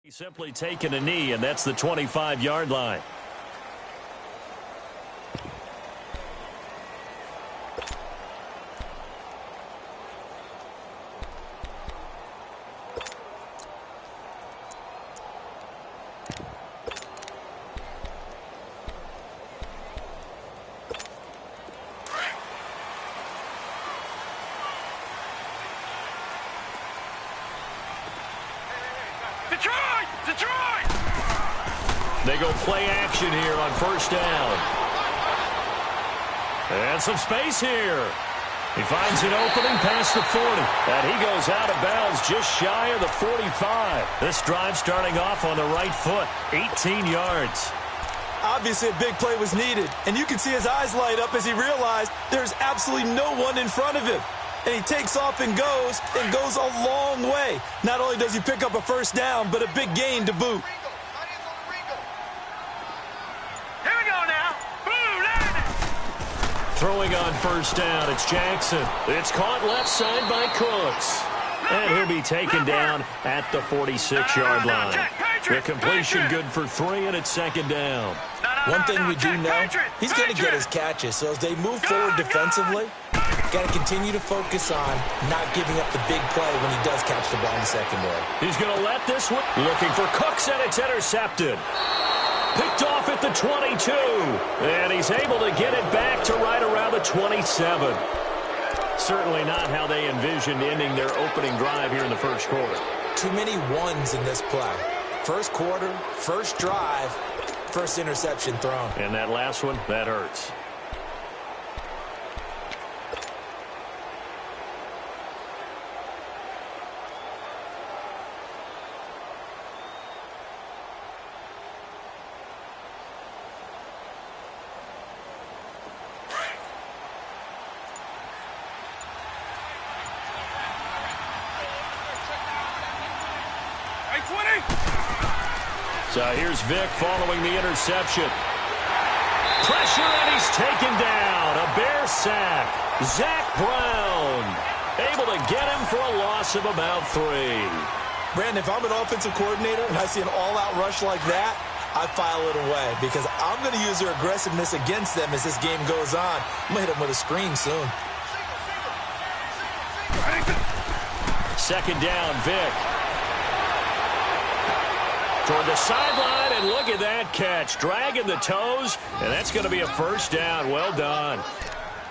He's simply taken a knee, and that's the 25-yard line. They go play action here on first down. And some space here. He finds an opening past the 40. And he goes out of bounds just shy of the 45. This drive starting off on the right foot. 18 yards. Obviously, a big play was needed. And you can see his eyes light up as he realized there's absolutely no one in front of him. And he takes off and goes a long way. Not only does he pick up a first down, but a big gain to boot. Throwing on first down, it's Jackson. It's caught left side by Cooks. And he'll be taken down at the 46-yard line. The completion good for 3, and it's second down. One thing we do know, he's going to get his catches. So as they move forward defensively, got to continue to focus on not giving up the big play when he does catch the ball in the secondary. He's going to let this one. Looking for Cooks, and it's intercepted. Picked off at the 22. And he's able to get it back to right around the 27. Certainly not how they envisioned ending their opening drive here in the first quarter. Too many ones in this play. First quarter, first drive, first interception thrown. And that last one, that hurts. So here's Vick following the interception. Pressure, and he's taken down. A Bear sack. Zach Brown able to get him for a loss of about 3. Brandon, if I'm an offensive coordinator and I see an all-out rush like that, I file it away because I'm going to use their aggressiveness against them as this game goes on. I'm going to hit them with a screen soon. Second down, Vick. Toward the sideline, and look at that catch. Dragging the toes, and that's going to be a first down. Well done.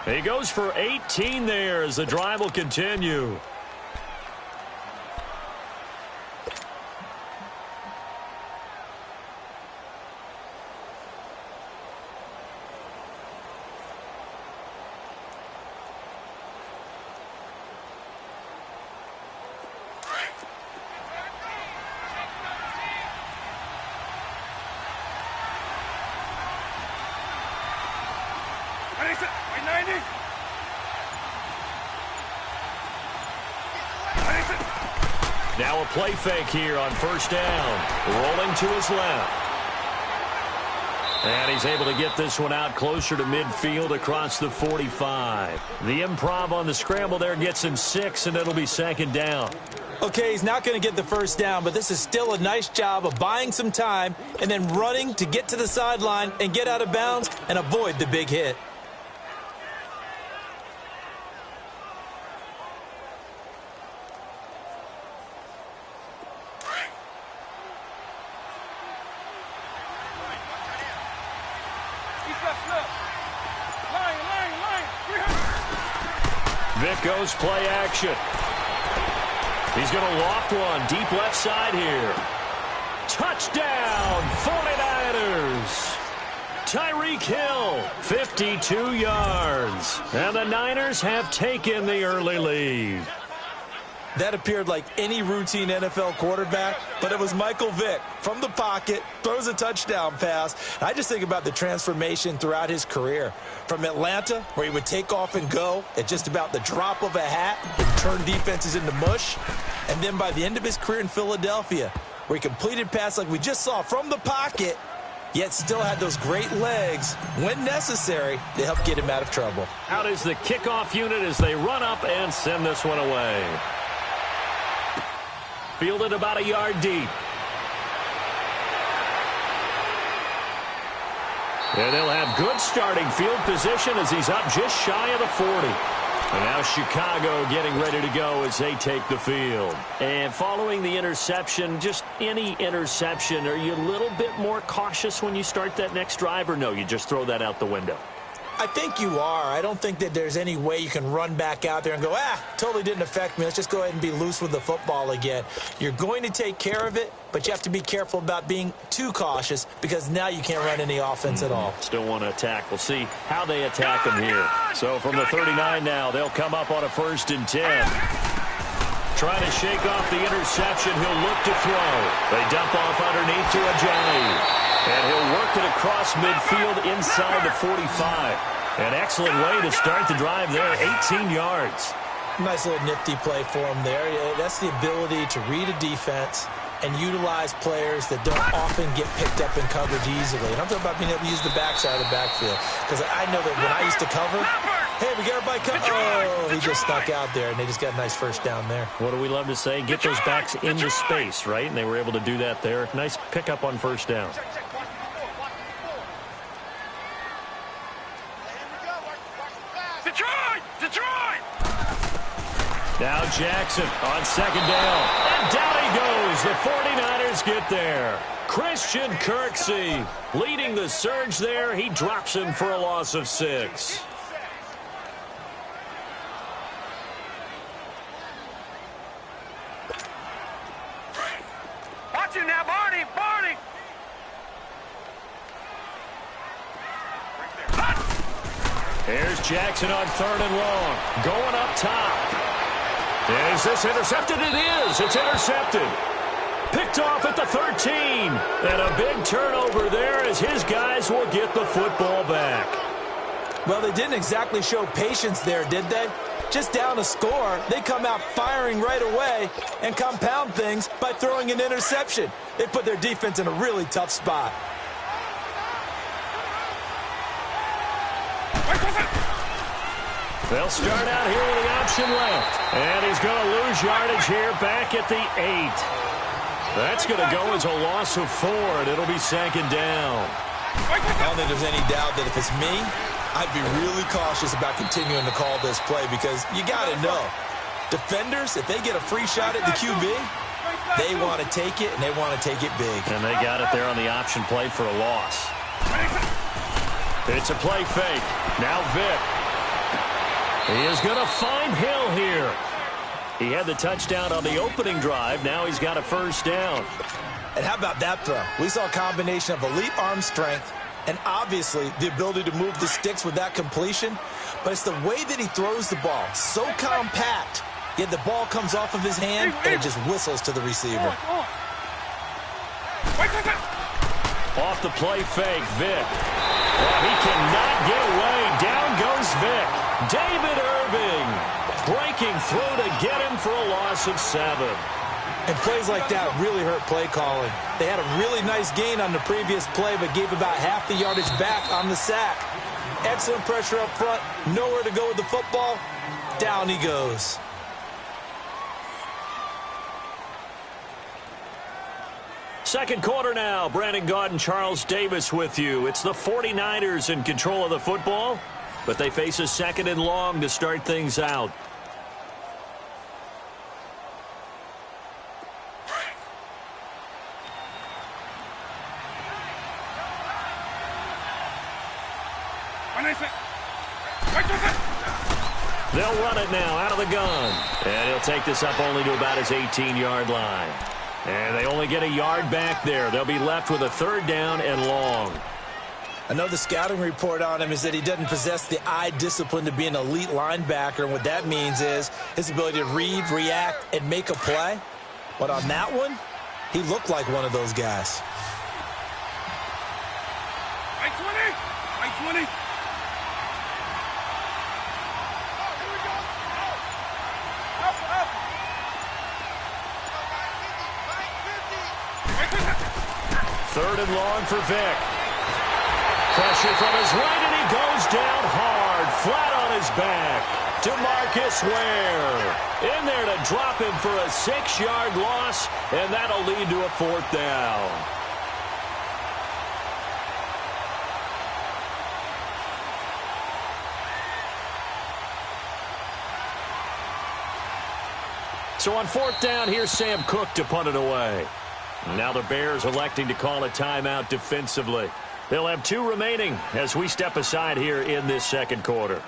He goes for 18 there as the drive will continue. Now a play fake here on first down. Rolling to his left. And he's able to get this one out closer to midfield across the 45. The improv on the scramble there gets him 6, and it'll be second down. Okay, he's not going to get the first down, but this is still a nice job of buying some time and then running to get to the sideline and get out of bounds and avoid the big hit. Vick goes play action. He's going to loft one deep left side here. Touchdown, 49ers. Tyreek Hill, 52 yards. And the Niners have taken the early lead. That appeared like any routine NFL quarterback, but it was Michael Vick from the pocket, throws a touchdown pass. I just think about the transformation throughout his career. From Atlanta, where he would take off and go at just about the drop of a hat and turn defenses into mush. And then by the end of his career in Philadelphia, where he completed passes like we just saw from the pocket, yet still had those great legs, when necessary, to help get him out of trouble. Out is the kickoff unit as they run up and send this one away. Fielded about a yard deep. And they'll have good starting field position as he's up just shy of the 40. And now Chicago getting ready to go as they take the field. And following the interception, just any interception, are you a little bit more cautious when you start that next drive, or no, you just throw that out the window? I think you are. I don't think that there's any way you can run back out there and go, totally didn't affect me. Let's just go ahead and be loose with the football again. You're going to take care of it, but you have to be careful about being too cautious because now you can't run any offense at all. Still want to attack. We'll see how they attack him here. So from the 39 now, they'll come up on a 1st and 10. Trying to shake off the interception. He'll look to throw. They dump off underneath to Ajayi. And he'll work it across midfield inside the 45. An excellent way to start the drive there, 18 yards. Nice little nifty play for him there. That's the ability to read a defense and utilize players that don't often get picked up in coverage easily. And I'm talking about being able to use the backside of the backfield. Because I know that when I used to cover, hey, we got everybody covered. Oh, he just stuck out there, and they just got a nice first down there. What do we love to say? Get those backs into space, right? And they were able to do that there. Nice pickup on 1st down. Detroit! Now Jackson on 2nd down. And down he goes. The 49ers get there. Christian Kirksey leading the surge there. He drops him for a loss of 6. Watch him now, Barney! Here's Jackson on 3rd and long. Going up top. Is this intercepted? It is. It's intercepted. Picked off at the 13. And a big turnover there as his guys will get the football back. Well, they didn't exactly show patience there, did they? Just down a score, they come out firing right away and compound things by throwing an interception. They put their defense in a really tough spot. They'll start out here with the option left. And he's going to lose yardage here back at the 8. That's going to go as a loss of 4, and it'll be 2nd down. I don't think there's any doubt that if it's me, I'd be really cautious about continuing to call this play because you got to know, defenders, if they get a free shot at the QB, they want to take it, and they want to take it big. And they got it there on the option play for a loss. It's a play fake. Now Vick. He is going to find Hill here. He had the touchdown on the opening drive. Now he's got a 1st down. And how about that throw? We saw a combination of elite arm strength and obviously the ability to move the sticks with that completion. But it's the way that he throws the ball. So compact, yet the ball comes off of his hand and it just whistles to the receiver. Off the play fake, Vick. Well, he cannot get away. Down goes Vick. David Irving breaking through to get him for a loss of 7. And plays like that really hurt play calling. They had a really nice gain on the previous play, but gave about half the yardage back on the sack. Excellent pressure up front. Nowhere to go with the football. Down he goes. Second quarter now. Brandon Gaud and Charles Davis with you. It's the 49ers in control of the football, but they face a 2nd and long to start things out. They'll run it now out of the gun. And he'll take this up only to about his 18-yard line. And they only get a yard back there. They'll be left with a 3rd down and long. I know the scouting report on him is that he doesn't possess the eye discipline to be an elite linebacker. And what that means is his ability to read, react, and make a play. But on that one, he looked like one of those guys. I 20. Third and long for Vick. Pressure from his right, and he goes down hard, flat on his back. DeMarcus Ware in there to drop him for a 6-yard loss, and that'll lead to a 4th down. So on fourth down, here's Sam Cook to punt it away. Now the Bears electing to call a timeout defensively. They'll have 2 remaining as we step aside here in this second quarter.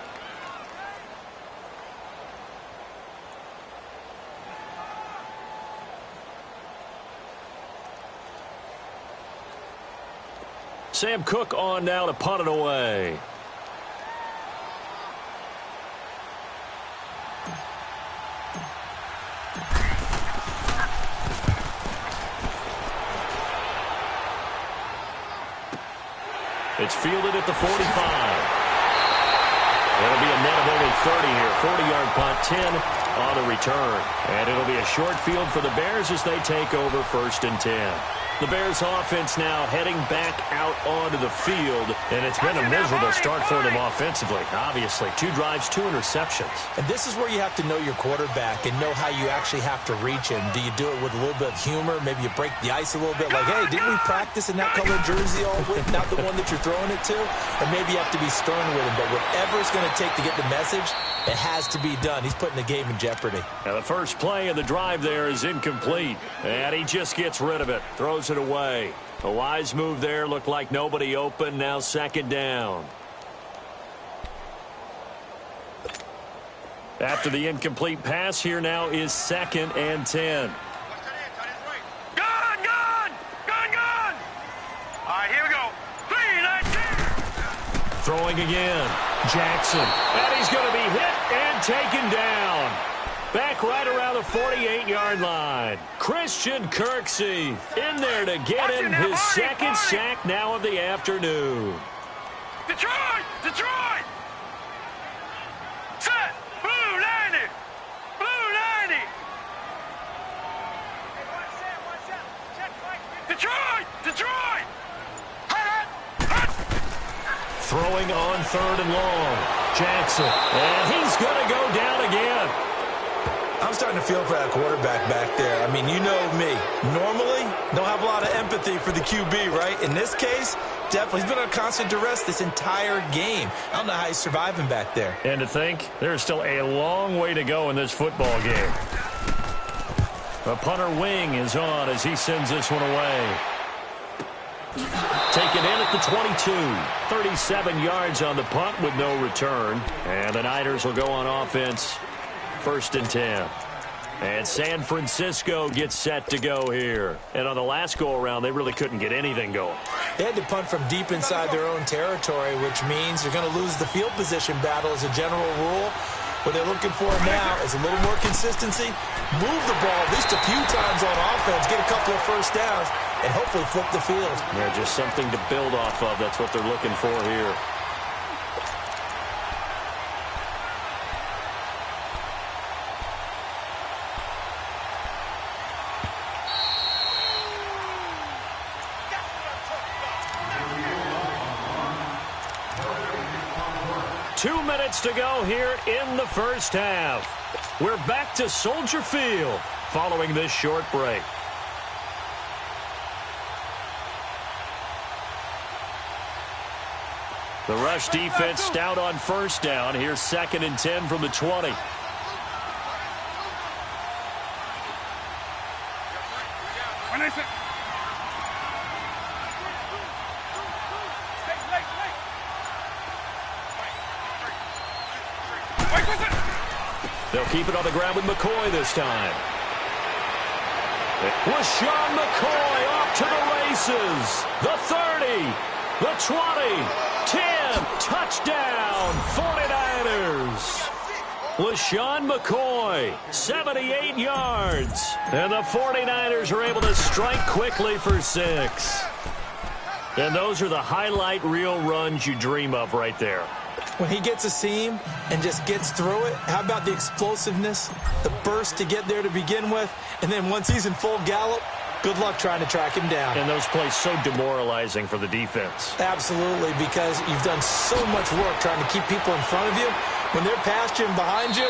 Sam Cook on now to punt it away. It's fielded at the 45. It'll be a net of only 30 here. 40-yard punt, 10 on the return. And it'll be a short field for the Bears as they take over 1st and 10. The Bears offense now heading back out onto the field, and it's been a miserable start for them offensively. Obviously, 2 drives, 2 interceptions. And this is where you have to know your quarterback and know how you actually have to reach him. Do you do it with a little bit of humor? Maybe you break the ice a little bit, like, hey, didn't we practice in that color jersey all week, not the one that you're throwing it to? Or maybe you have to be stern with him, but whatever it's going to take to get the message, it has to be done. He's putting the game in jeopardy. Now the first play of the drive there is incomplete, and he just gets rid of it, throws it away. A wise move there, looked like nobody open, now 2nd down. After the incomplete pass, here now is 2nd and 10. Gun, gun! Gun, gun! All right, here we go. 3, 19. Throwing again. Jackson. And he's going to be hit and taken down. Back right around the 48-yard line. Christian Kirksey in there to get him his 2nd sack now of the afternoon. Detroit! Detroit! Set! Blue 90! Blue 90! Detroit! Detroit! Throwing on 3rd and long. Jackson. And he's going to go down again. I'm starting to feel for that quarterback back there. I mean, you know me. Normally, don't have a lot of empathy for the QB, right? In this case, definitely. He's been under constant duress this entire game. I don't know how he's surviving back there. And to think, there's still a long way to go in this football game. The punter wing is on as he sends this one away. Taken in at the 22. 37 yards on the punt with no return. And the Niners will go on offense. 1st and 10. And San Francisco gets set to go here. And on the last go-around, they really couldn't get anything going. They had to punt from deep inside their own territory, which means they're going to lose the field position battle as a general rule. What they're looking for now is a little more consistency, move the ball at least a few times on offense, get a couple of first downs, and hopefully flip the field. Yeah, just something to build off of. That's what they're looking for here. Two minutes to go here in the first half. We're back to Soldier Field following this short break. The rush defense stout on 1st down. Here's 2nd and 10 from the 20. They'll keep it on the ground with McCoy this time. LaShawn McCoy off to the races. The 30, the 20, 10, touchdown, 49ers. LaShawn McCoy, 78 yards. And the 49ers are able to strike quickly for 6. And those are the highlight reel runs you dream of right there. When he gets a seam and just gets through it, how about the explosiveness, the burst to get there to begin with, and then once he's in full gallop, good luck trying to track him down. And those plays so demoralizing for the defense. Absolutely, because you've done so much work trying to keep people in front of you. When they're past you and behind you,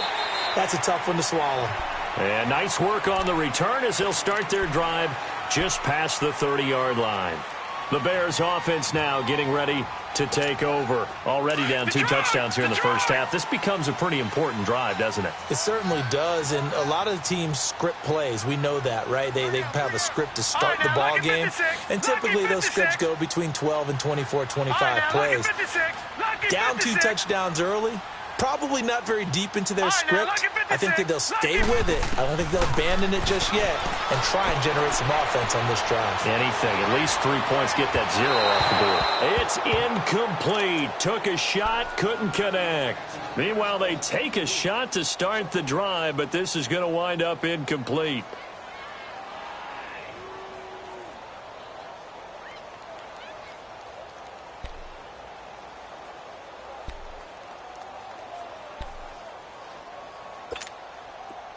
that's a tough one to swallow. And nice work on the return as they'll start their drive just past the 30-yard line. The Bears offense now getting ready to take over. Already down 2 touchdowns here in the first half. This becomes a pretty important drive, doesn't it? It certainly does, and a lot of the teams script plays. We know that, right? They have a script to start the ball game, and typically those scripts go between 12 and 24, 25 plays. Down 2 touchdowns early, probably not very deep into their script. I think that they'll stay with it. I don't think they'll abandon it just yet and try and generate some offense on this drive. Anything. At least 3 points. Get that 0 off the board. It's incomplete. Took a shot, couldn't connect. Meanwhile, they take a shot to start the drive, but this is going to wind up incomplete.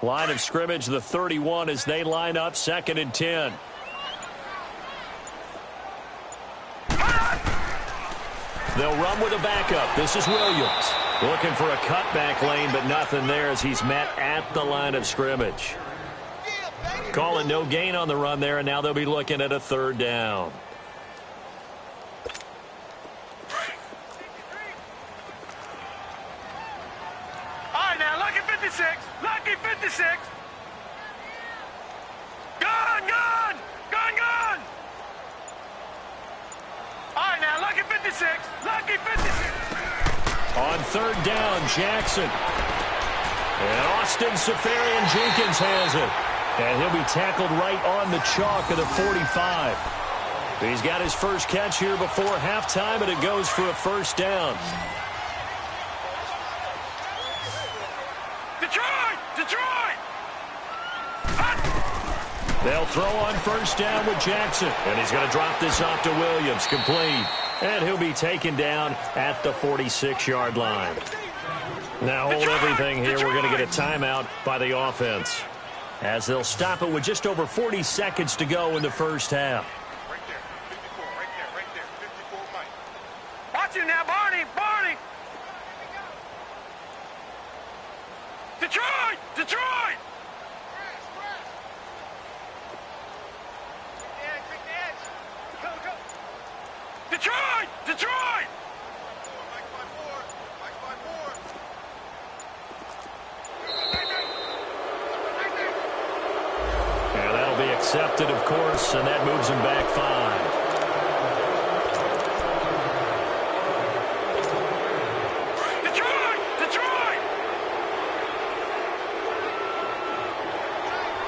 Line of scrimmage, the 31 as they line up 2nd and 10. They'll run with a backup. This is Williams. Looking for a cutback lane, but nothing there as he's met at the line of scrimmage. Calling no gain on the run there, and now they'll be looking at a 3rd down. Lucky 56. Gone, gone, gone, gone. All right, now, lucky 56. Lucky 56. On 3rd down, Jackson. And Austin Safarian-Jenkins has it. And he'll be tackled right on the chalk of the 45. He's got his first catch here before halftime, and it goes for a 1st down. They'll throw on 1st down with Jackson. And he's going to drop this off to Williams. Complete. And he'll be taken down at the 46-yard line. Now hold everything here. We're going to get a timeout by the offense, as they'll stop it with just over 40 seconds to go in the first half. Right there. 54. Right there. 54, Mike. Watch him now, Barney. Barney. Detroit. Detroit. Detroit! Detroit! Mike 5-4. Mike 5-4. And that'll be accepted, of course, and that moves him back 5. Detroit! Detroit!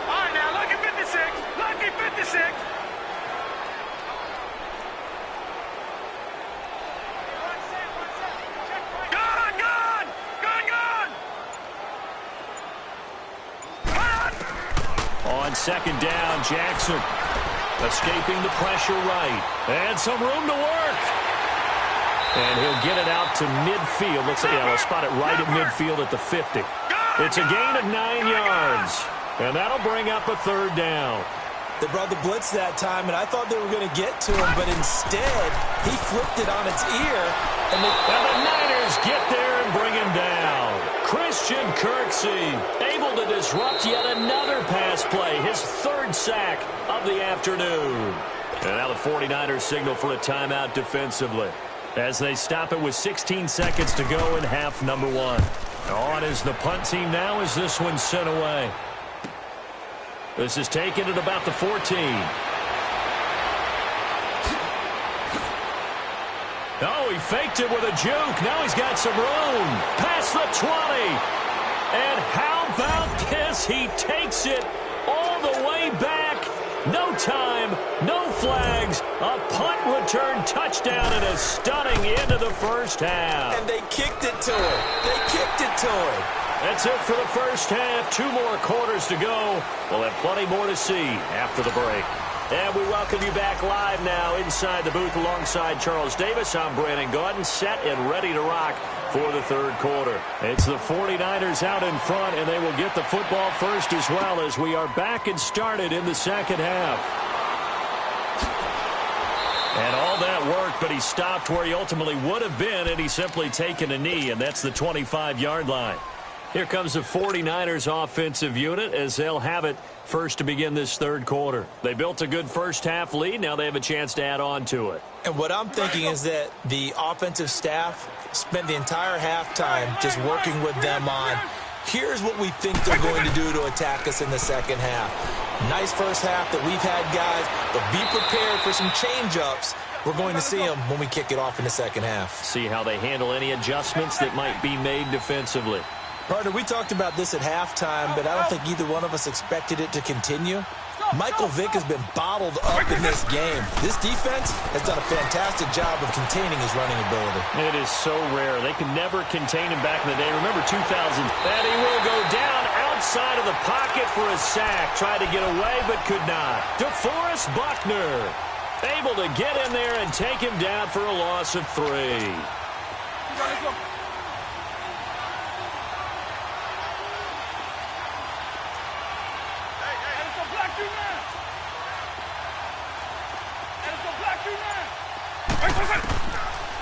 All right, now, lucky 56. Lucky 56. On 2nd down, Jackson escaping the pressure right. And some room to work. And he'll get it out to midfield. We'll spot it right at midfield at the 50. It's a gain of 9 yards. And that'll bring up a 3rd down. They brought the blitz that time, and I thought they were going to get to him, but instead, he flipped it on its ear. And the Niners get there and bring him down. Christian Kirksey able to disrupt yet another pass play, his 3rd sack of the afternoon. And now the 49ers signal for a timeout defensively, as they stop it with 16 seconds to go in half number 1. On is the punt team now as this one's sent away. This is taken at about the 14. Oh, he faked it with a juke. Now he's got some room. Past the 20. And how about this? He takes it all the way back. No time, no flags. A punt return touchdown and a stunning end of the first half. And they kicked it to him. They kicked it to him. That's it for the first half. 2 more quarters to go. We'll have plenty more to see after the break. And we welcome you back live now inside the booth alongside Charles Davis. I'm Brandon Gaudin, set and ready to rock for the 3rd quarter. It's the 49ers out in front, and they will get the football first as well, as we are back and started in the 2nd half. And all that worked, but he stopped where he ultimately would have been, and he's simply taken a knee, and that's the 25-yard line. Here comes the 49ers offensive unit as they'll have it first to begin this third quarter. They built a good first-half lead. Now they have a chance to add on to it. And what I'm thinking is that the offensive staff spent the entire halftime just working with them on, here's what we think they're going to do to attack us in the second half. Nice first half that we've had, guys, but be prepared for some change-ups. We're going to see them when we kick it off in the second half. See how they handle any adjustments that might be made defensively. Partner, we talked about this at halftime, but I don't think either one of us expected it to continue. Michael Vick has been bottled up in this game. This defense has done a fantastic job of containing his running ability. It is so rare. They could never contain him back in the day. Remember 2000, and he will go down outside of the pocket for a sack. Tried to get away, but could not. DeForest Buckner able to get in there and take him down for a loss of 3.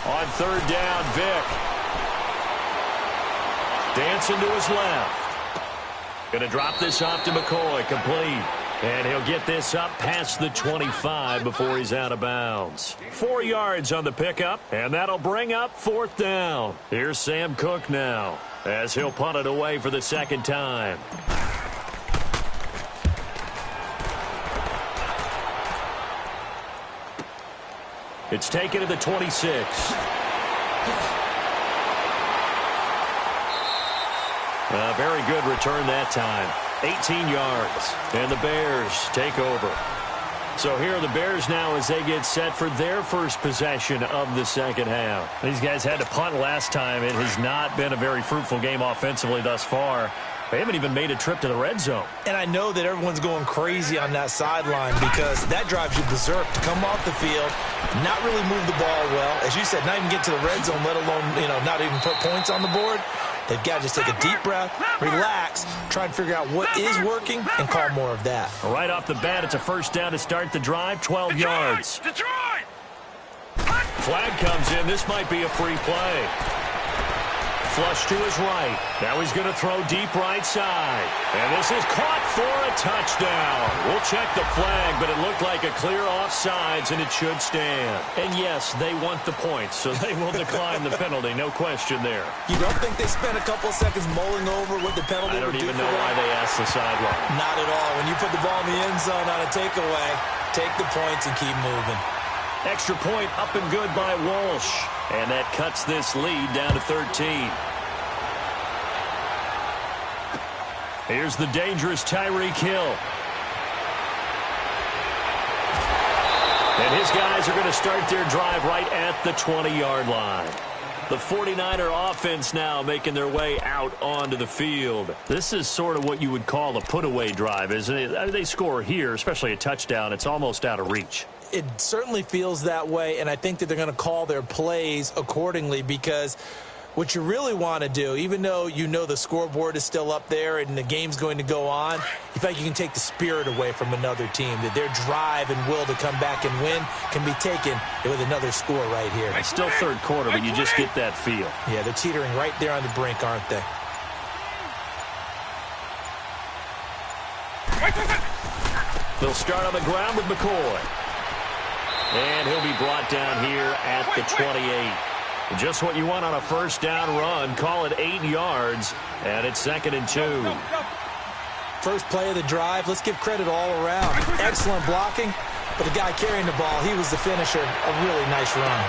On third down, Vick. Dancing to his left. Going to drop this off to McCoy, complete. And he'll get this up past the 25 before he's out of bounds. 4 yards on the pickup, and that'll bring up fourth down. Here's Sam Cook now, as he'll punt it away for the second time. It's taken to the 26. A very good return that time. 18 yards. And the Bears take over. So here are the Bears now as they get set for their first possession of the second half. These guys had to punt last time. It has not been a very fruitful game offensively thus far. They haven't even made a trip to the red zone. And I know that everyone's going crazy on that sideline because that drives you berserk to come off the field, not really move the ball well. As you said, not even get to the red zone, let alone, not even put points on the board. They've got to just take a deep breath, relax, try and figure out what is working, and call more of that. Right off the bat, it's a first down to start the drive, 12 yards. Detroit! Flag comes in. This might be a free play. Flush to his right. Now he's going to throw deep right side. And this is caught for a touchdown. We'll check the flag, but it looked like a clear offsides, and it should stand. And yes, they want the points, so they will decline the penalty. No question there. You don't think they spent a couple of seconds mulling over what the penalty would do? I don't even know why they asked the sideline. Not at all. When you put the ball in the end zone on a takeaway, take the points and keep moving. Extra point up and good by Walsh. And that cuts this lead down to 13. Here's the dangerous Tyreek Hill. And his guys are going to start their drive right at the 20-yard line. The 49er offense now making their way out onto the field. This is sort of what you would call a put-away drive, isn't it? I mean, they score here, especially a touchdown. It's almost out of reach. It certainly feels that way, and I think that they're going to call their plays accordingly because what you really want to do, even though you know the scoreboard is still up there and the game's going to go on, you feel like you can take the spirit away from another team, that their drive and will to come back and win can be taken with another score right here. It's still third quarter, but you just get that feel. Yeah, they're teetering right there on the brink, aren't they? They'll start on the ground with McCoy. And he'll be brought down here at the 28. Just what you want on a first down run. Call it 8 yards, and it's 2nd and 2. First play of the drive. Let's give credit all around. Excellent blocking, but the guy carrying the ball, he was the finisher. A really nice run.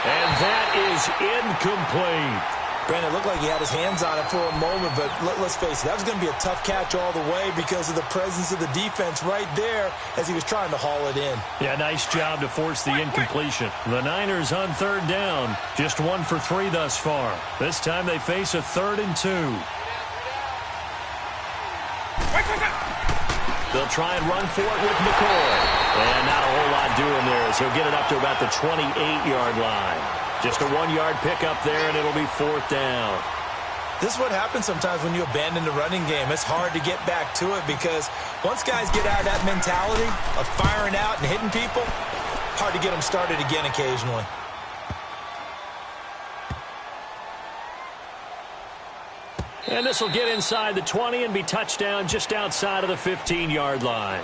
And that is incomplete. Brandon, it looked like he had his hands on it for a moment, but let's face it, that was going to be a tough catch all the way because of the presence of the defense right there as he was trying to haul it in. Yeah, nice job to force the incompletion. The Niners on third down, just 1 for 3 thus far. This time they face a 3rd and 2. They'll try and run for it with McCoy. And not a whole lot doing there as he'll get it up to about the 28-yard line. Just a 1-yard pickup there, and it'll be 4th down. This is what happens sometimes when you abandon the running game. It's hard to get back to it because once guys get out of that mentality of firing out and hitting people, hard to get them started again occasionally. And this will get inside the 20 and be touchdown just outside of the 15-yard line.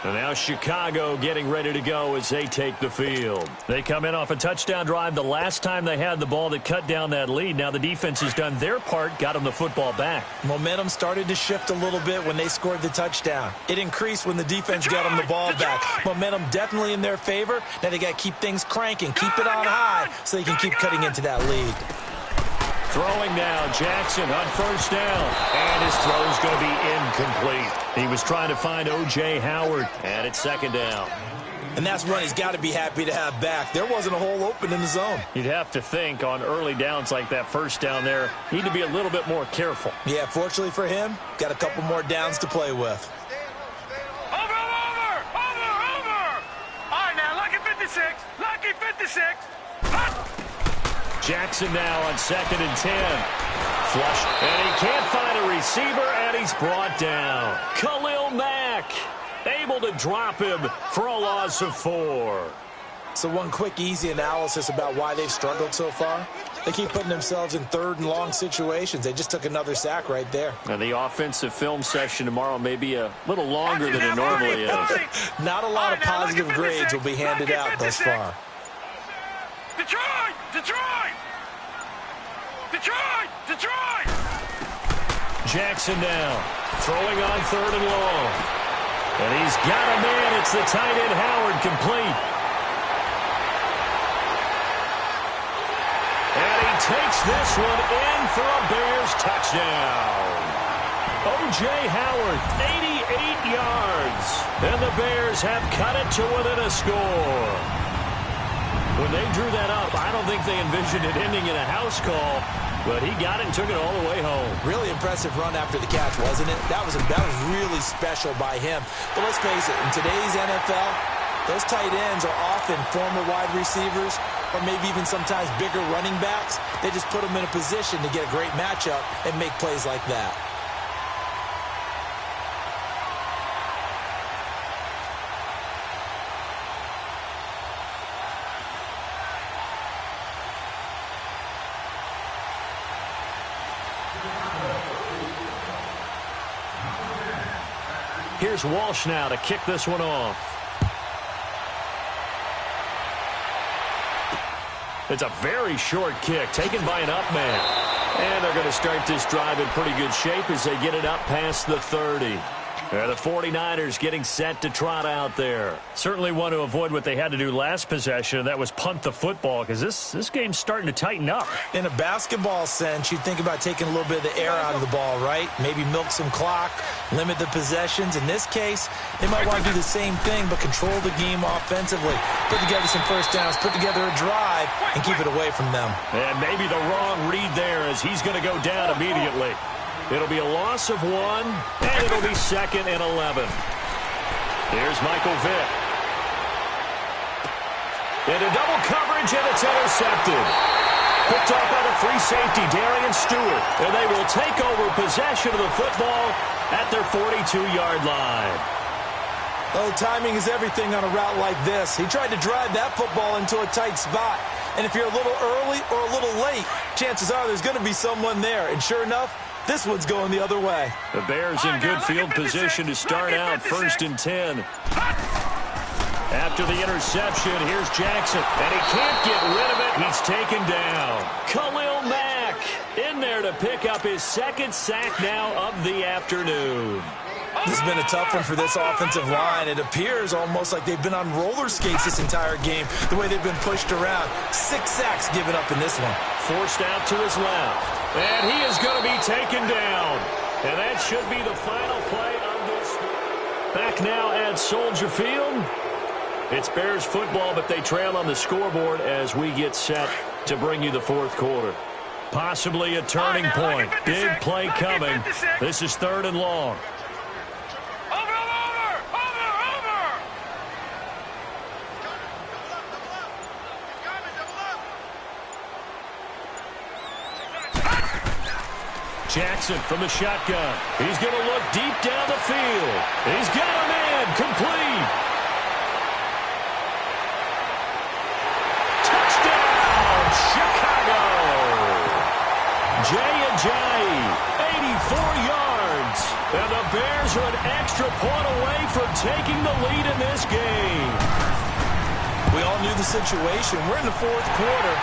And now Chicago getting ready to go as they take the field. They come in off a touchdown drive the last time they had the ball that cut down that lead. Now the defense has done their part, got them the football back. Momentum started to shift a little bit when they scored the touchdown. It increased when the defense got them the ball back. Momentum definitely in their favor. Now they got to keep things cranking, keep it on high so they can keep cutting into that lead. Throwing now, Jackson on first down. And his throw is going to be incomplete. He was trying to find O.J. Howard, and it's second down. And that's one he's got to be happy to have back. There wasn't a hole open in the zone. You'd have to think on early downs like that first down there, need to be a little bit more careful. Yeah, fortunately for him, got a couple more downs to play with. Over! All right, now, lucky 56. Jackson now on 2nd and 10. Flush, and he can't find a receiver, and he's brought down. Khalil Mack able to drop him for a loss of 4. So one quick, easy analysis about why they've struggled so far. They keep putting themselves in 3rd and long situations. They just took another sack right there. Now the offensive film session tomorrow may be a little longer than it normally is. Not a lot of positive grades will be handed out thus far. Detroit! Jackson now, throwing on 3rd and long. And he's got a man. It's the tight end Howard, complete. And he takes this one in for a Bears touchdown. O.J. Howard, 88 yards. And the Bears have cut it to within a score. When they drew that up, I don't think they envisioned it ending in a house call, but he got it and took it all the way home. Really impressive run after the catch, wasn't it? That was really special by him. But let's face it, in today's NFL, those tight ends are often former wide receivers or maybe even sometimes bigger running backs. They just put them in a position to get a great matchup and make plays like that. Here's Walsh now to kick this one off. It's a very short kick taken by an up man. And they're going to start this drive in pretty good shape as they get it up past the 30. The 49ers getting set to trot out there. Certainly want to avoid what they had to do last possession, and that was punt the football, because this game's starting to tighten up. In a basketball sense, you think about taking a little bit of the air out of the ball, right? Maybe milk some clock, limit the possessions. In this case, they might want to do the same thing, but control the game offensively. Put together some first downs, put together a drive, and keep it away from them. And maybe the wrong read there as he's going to go down immediately. It'll be a loss of 1, and it'll be 2nd and 11. Here's Michael Vick. Into double coverage, and it's intercepted. Picked off by the free safety, Darian Stewart. And they will take over possession of the football at their 42-yard line. Oh, timing is everything on a route like this. He tried to drive that football into a tight spot. And if you're a little early or a little late, chances are there's going to be someone there. And sure enough, this one's going the other way. The Bears in good field position to start out 1st and 10. After the interception, here's Jackson. And he can't get rid of it. He's taken down. Khalil Mack in there to pick up his 2nd sack now of the afternoon. This has been a tough one for this offensive line. It appears almost like they've been on roller skates this entire game, the way they've been pushed around. 6 sacks given up in this one. Forced out to his left. And he is going to be taken down. And that should be the final play of this. Back now at Soldier Field. It's Bears football, but they trail on the scoreboard as we get set to bring you the 4th quarter. Possibly a turning point. Big play coming. This is 3rd and long. Jackson from the shotgun. He's going to look deep down the field. He's got a man complete. Touchdown, Chicago. Jay Ajayi, 84 yards. And the Bears are an extra point away from taking the lead in this game. We all knew the situation. We're in the fourth quarter.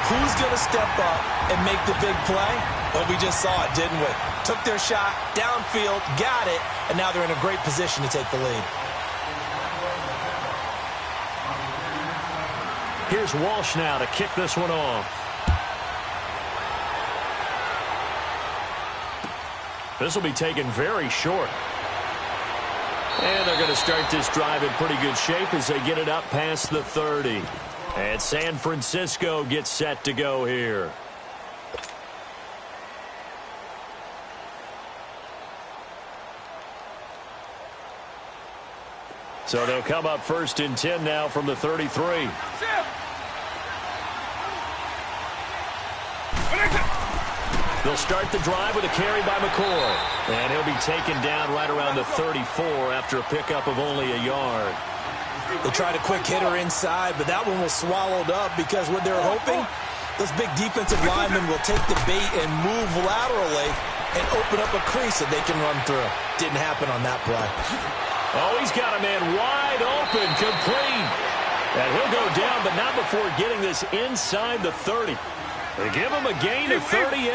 Who's going to step up and make the big play? Well, we just saw it, didn't we? Took their shot, downfield, got it, and now they're in a great position to take the lead. Here's Walsh now to kick this one off. This will be taken very short. And they're going to start this drive in pretty good shape as they get it up past the 30. And San Francisco gets set to go here. So they'll come up 1st and 10 now from the 33. They'll start the drive with a carry by McCoy. And he'll be taken down right around the 34 after a pickup of only a yard. They tried a quick hitter inside, but that one was swallowed up because what they're hoping, those big defensive linemen will take the bait and move laterally and open up a crease that they can run through. Didn't happen on that play. Oh, he's got a man wide open, complete. And he'll go down, but not before getting this inside the 30. They give him a gain of 38.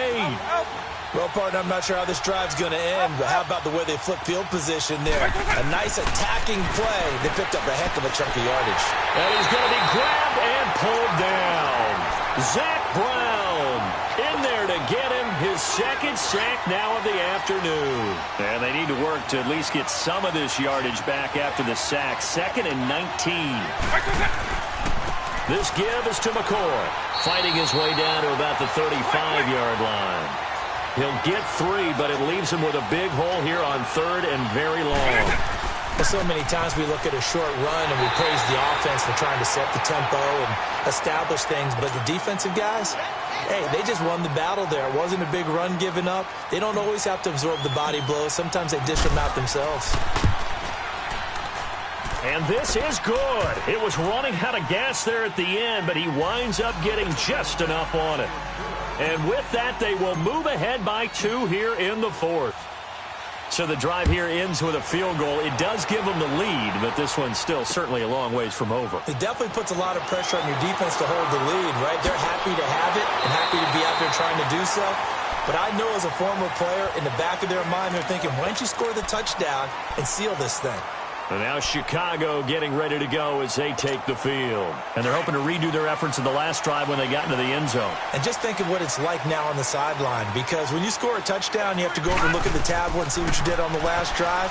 Well, partner, I'm not sure how this drive's going to end, but how about the way they flip field position there? A nice attacking play. They picked up a heck of a chunk of yardage. And he's going to be grabbed and pulled down. Zach Brown in there to get him his second sack now of the afternoon. And they need to work to at least get some of this yardage back after the sack. 2nd and 19. This give is to McCoy, fighting his way down to about the 35-yard line. He'll get 3, but it leaves him with a big hole here on 3rd and very long. So many times we look at a short run and we praise the offense for trying to set the tempo and establish things, but the defensive guys, hey, they just won the battle there. It wasn't a big run given up. They don't always have to absorb the body blows. Sometimes they dish them out themselves. And this is good. It was running out of gas there at the end, but he winds up getting just enough on it. And with that, they will move ahead by 2 here in the 4th. So the drive here ends with a field goal. It does give them the lead, but this one's still certainly a long ways from over. It definitely puts a lot of pressure on your defense to hold the lead, right? They're happy to have it and happy to be out there trying to do so. But I know as a former player, in the back of their mind, they're thinking, why don't you score the touchdown and seal this thing? And now Chicago getting ready to go as they take the field. And they're hoping to redo their efforts in the last drive when they got into the end zone. And just think of what it's like now on the sideline, because when you score a touchdown, you have to go over and look at the tablet and see what you did on the last drive.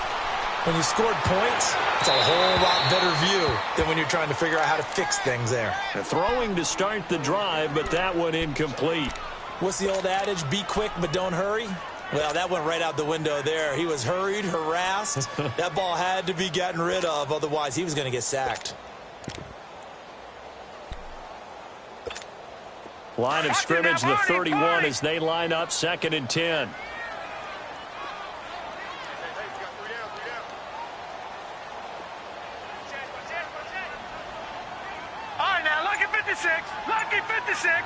When you scored points, it's a whole lot better view than when you're trying to figure out how to fix things there. They're throwing to start the drive, but that one incomplete. What's the old adage? Be quick, but don't hurry. Well, that went right out the window there. He was hurried, harassed. That ball had to be gotten rid of, otherwise he was going to get sacked. Line of scrimmage, the 31 as they line up 2nd and 10. All right, now, lucky 56. Lucky 56.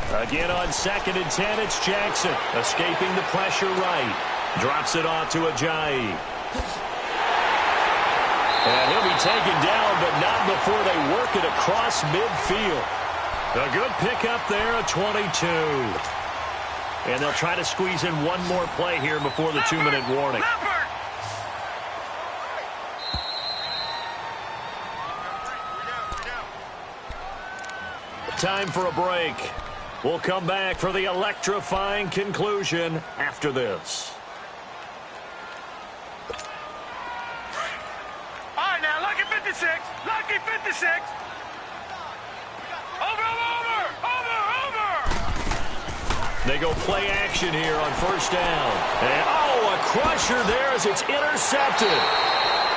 Again on 2nd and 10, it's Jackson. Escaping the pressure right. Drops it off to Ajayi. And he'll be taken down, but not before they work it across midfield. A good pickup there, a 22. And they'll try to squeeze in one more play here before the 2-minute warning. Time for a break. We'll come back for the electrifying conclusion after this. All right, now, lucky 56. Lucky 56. Over. They go play action here on 1st down. And, oh, a crusher there as it's intercepted.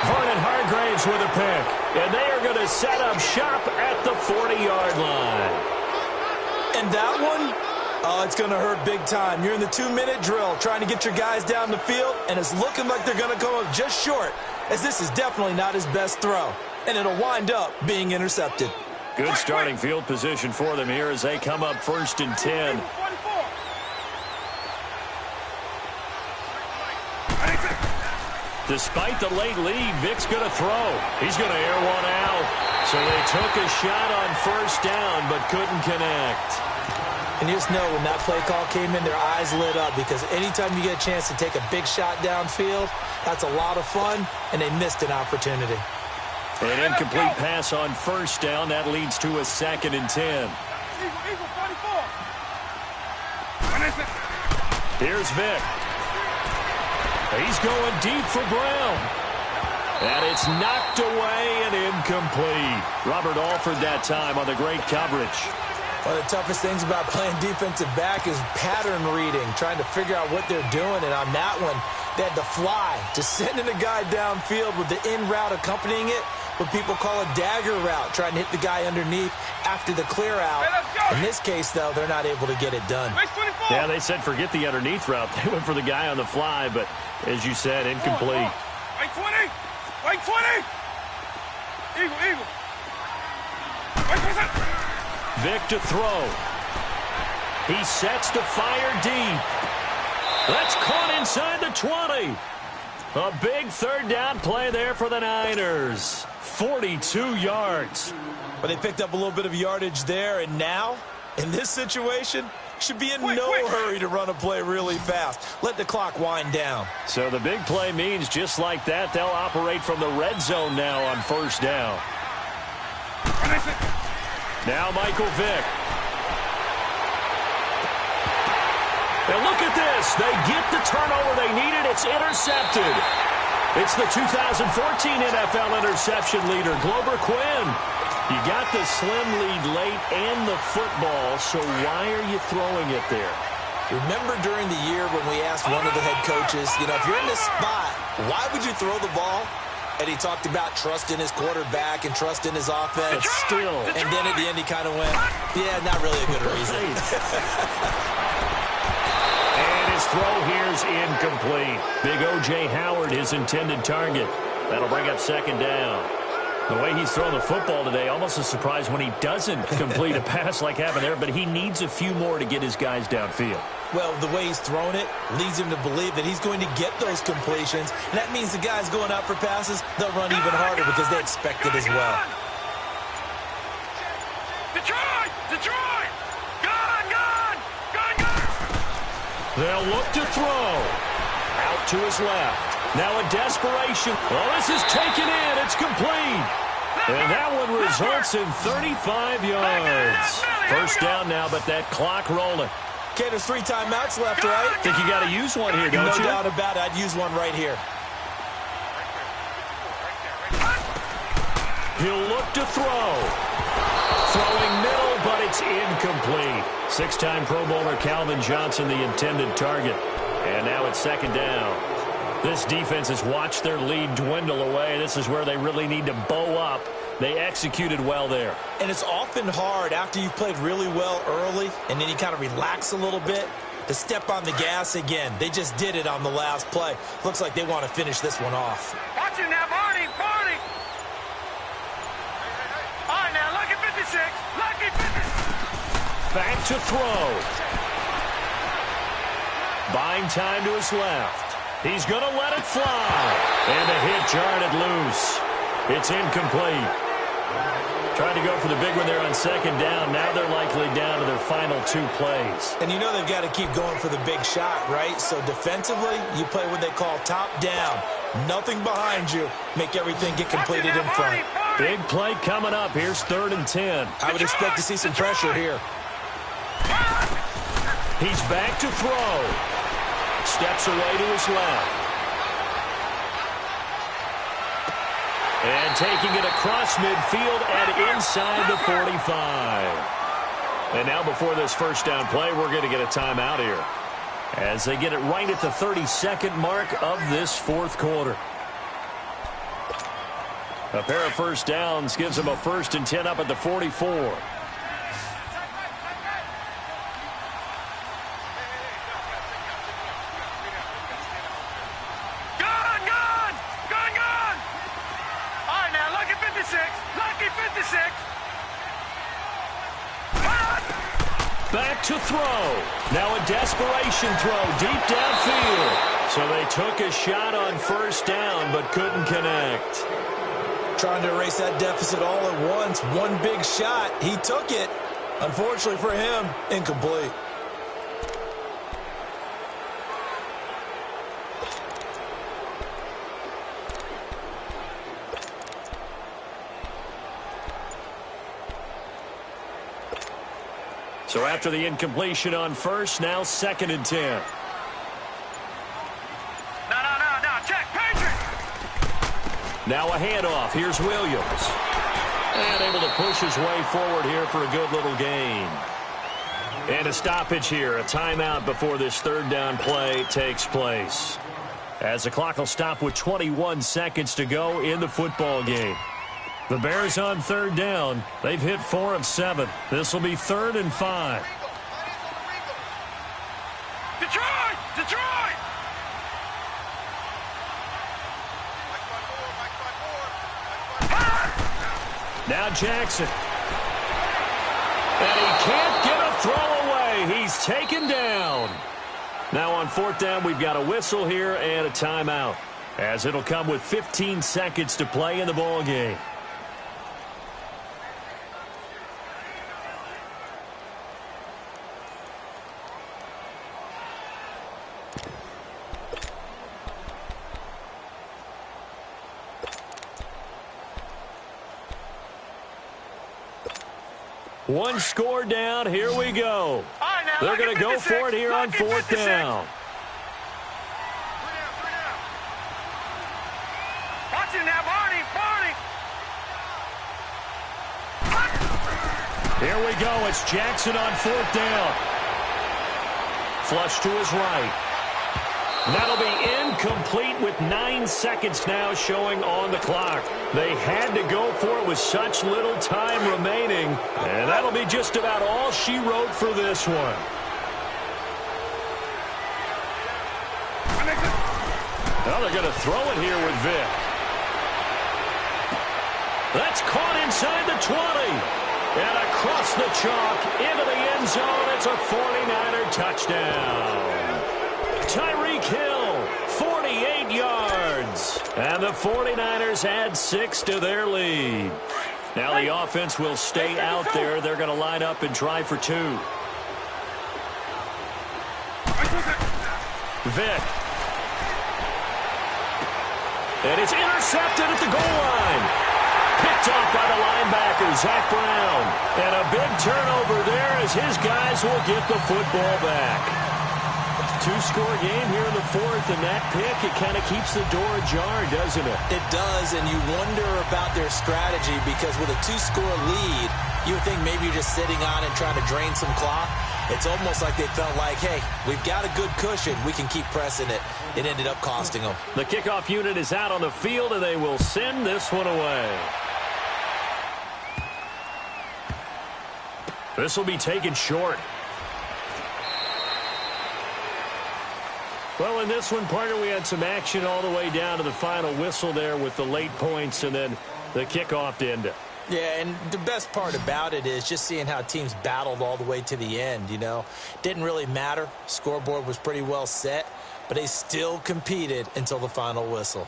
Vernon Hargraves with a pick. And they are going to set up shop at the 40-yard line. And that one, it's going to hurt big time. You're in the 2-minute drill trying to get your guys down the field, and it's looking like they're going to come up just short, as this is definitely not his best throw. And it'll wind up being intercepted. Good starting field position for them here as they come up 1st and 10. Despite the late lead, Vic's going to throw. He's going to air one out. So they took a shot on 1st down, but couldn't connect. And you just know when that play call came in, their eyes lit up because anytime you get a chance to take a big shot downfield, that's a lot of fun, and they missed an opportunity. An incomplete pass on 1st down. That leads to a 2nd and 10. Here's Vic. He's going deep for Brown. And it's knocked away and incomplete. Robert Alford that time on the great coverage. One of the toughest things about playing defensive back is pattern reading, trying to figure out what they're doing. And on that one, they had to fly, just sending a guy downfield with the in route accompanying it, what people call a dagger route, trying to hit the guy underneath after the clear out. In this case, though, they're not able to get it done. Yeah, they said forget the underneath route. They went for the guy on the fly, but as you said, incomplete. Wait 20! Wait 20! Eagle! Wait 20! Vic to throw. He sets to fire deep. That's caught inside the 20. A big 3rd down play there for the Niners. 42 yards. But they picked up a little bit of yardage there, and now, in this situation, should be in no hurry to run a play really fast. Let the clock wind down. So the big play means just like that, they'll operate from the red zone now on 1st down. Now Michael Vick. And look at this. They get the turnover they needed. It's intercepted. It's the 2014 NFL interception leader, Glover Quinn. You got the slim lead late and the football, so why are you throwing it there? Remember during the year when we asked one of the head coaches, if you're in this spot, why would you throw the ball? And he talked about trust in his quarterback and trust in his offense. Still. And then at the end he kind of went, yeah, not really a good reason. And his throw here's incomplete. Big O.J. Howard, his intended target. That'll bring up 2nd down. The way he's thrown the football today, almost a surprise when he doesn't complete a pass like happened there, but he needs a few more to get his guys downfield. Well, the way he's thrown it leads him to believe that he's going to get those completions. And that means the guys going out for passes, they'll run even harder because they expect it as well. Detroit! Gun! They'll look to throw. Out to his left. Now a desperation. Oh, this is taken in. It's complete. And that one results in 35 yards. 1st down now, but that clock rolling. Okay, there's 3 timeouts left, right? Think you got to use one here, don't you? No doubt about it. I'd use one right here. He'll look to throw. Throwing middle, but it's incomplete. 6-time Pro Bowler Calvin Johnson, the intended target. And now it's 2nd down. This defense has watched their lead dwindle away. This is where they really need to bow up. They executed well there. And it's often hard after you've played really well early and then you kind of relax a little bit to step on the gas again. They just did it on the last play. Looks like they want to finish this one off. Watch it now, Barney! All right, now, lucky 56. Lucky 56. Back to throw. Buying time to his left. He's going to let it fly. And the hit jarred it loose. It's incomplete. Tried to go for the big one there on 2nd down. Now they're likely down to their final 2 plays. And you know they've got to keep going for the big shot, right? So defensively, you play what they call top down. Nothing behind you. Make everything get completed in front. Big play coming up. Here's 3rd and 10. I would expect to see some pressure here. He's back to throw. Steps away to his left. And taking it across midfield and inside the 45. And now before this 1st down play, we're going to get a timeout here. As they get it right at the 32nd mark of this 4th quarter. A pair of 1st downs gives them a 1st and 10 up at the 44. back to throw. Now a desperation throw deep downfield. So they took a shot on first down but couldn't connect. Trying to erase that deficit all at once. One big shot. He took it. Unfortunately for him, incomplete. So after the incompletion on first, now 2nd and 10. No, check, Patriot! Now a handoff. Here's Williams. And able to push his way forward here for a good little gain. And a stoppage here, a timeout before this 3rd down play takes place. As the clock will stop with 21 seconds to go in the football game. The Bears on 3rd down. They've hit 4 of 7. This will be 3rd and 5. Detroit! Now Jackson. And he can't get a throw away. He's taken down. Now on 4th down, we've got a whistle here and a timeout, as it'll come with 15 seconds to play in the ball game. One score down. Here we go. Right, now, they're going to go for it here on 4th down. Watch him now, Barney. Here we go. It's Jackson on 4th down. Flush to his right. That'll be incomplete with 9 seconds now showing on the clock. They had to go for it with such little time remaining, and that'll be just about all she wrote for this one. Now they're going to throw it here with Vic. That's caught inside the 20. And across the chalk into the end zone. It's a 49er touchdown. Tyreek Hill, 48 yards. And the 49ers add 6 to their lead. Now the offense will stay out there. They're going to line up and try for 2. Vic. And it's intercepted at the goal line. Picked off by the linebacker, Zach Brown. And a big turnover there as his guys will get the football back. 2-score game here in the 4th, and that pick, it kind of keeps the door ajar, doesn't it? It does, and you wonder about their strategy because with a 2-score lead, you would think maybe you're just sitting on it trying to drain some clock. It's almost like they felt like, hey, we've got a good cushion. We can keep pressing it. It ended up costing them. The kickoff unit is out on the field, and they will send this one away. This will be taken short. Well, in this one, partner, we had some action all the way down to the final whistle there with the late points and then the kickoff to end it. Yeah, and the best part about it is just seeing how teams battled all the way to the end, you know. Didn't really matter. Scoreboard was pretty well set, but they still competed until the final whistle.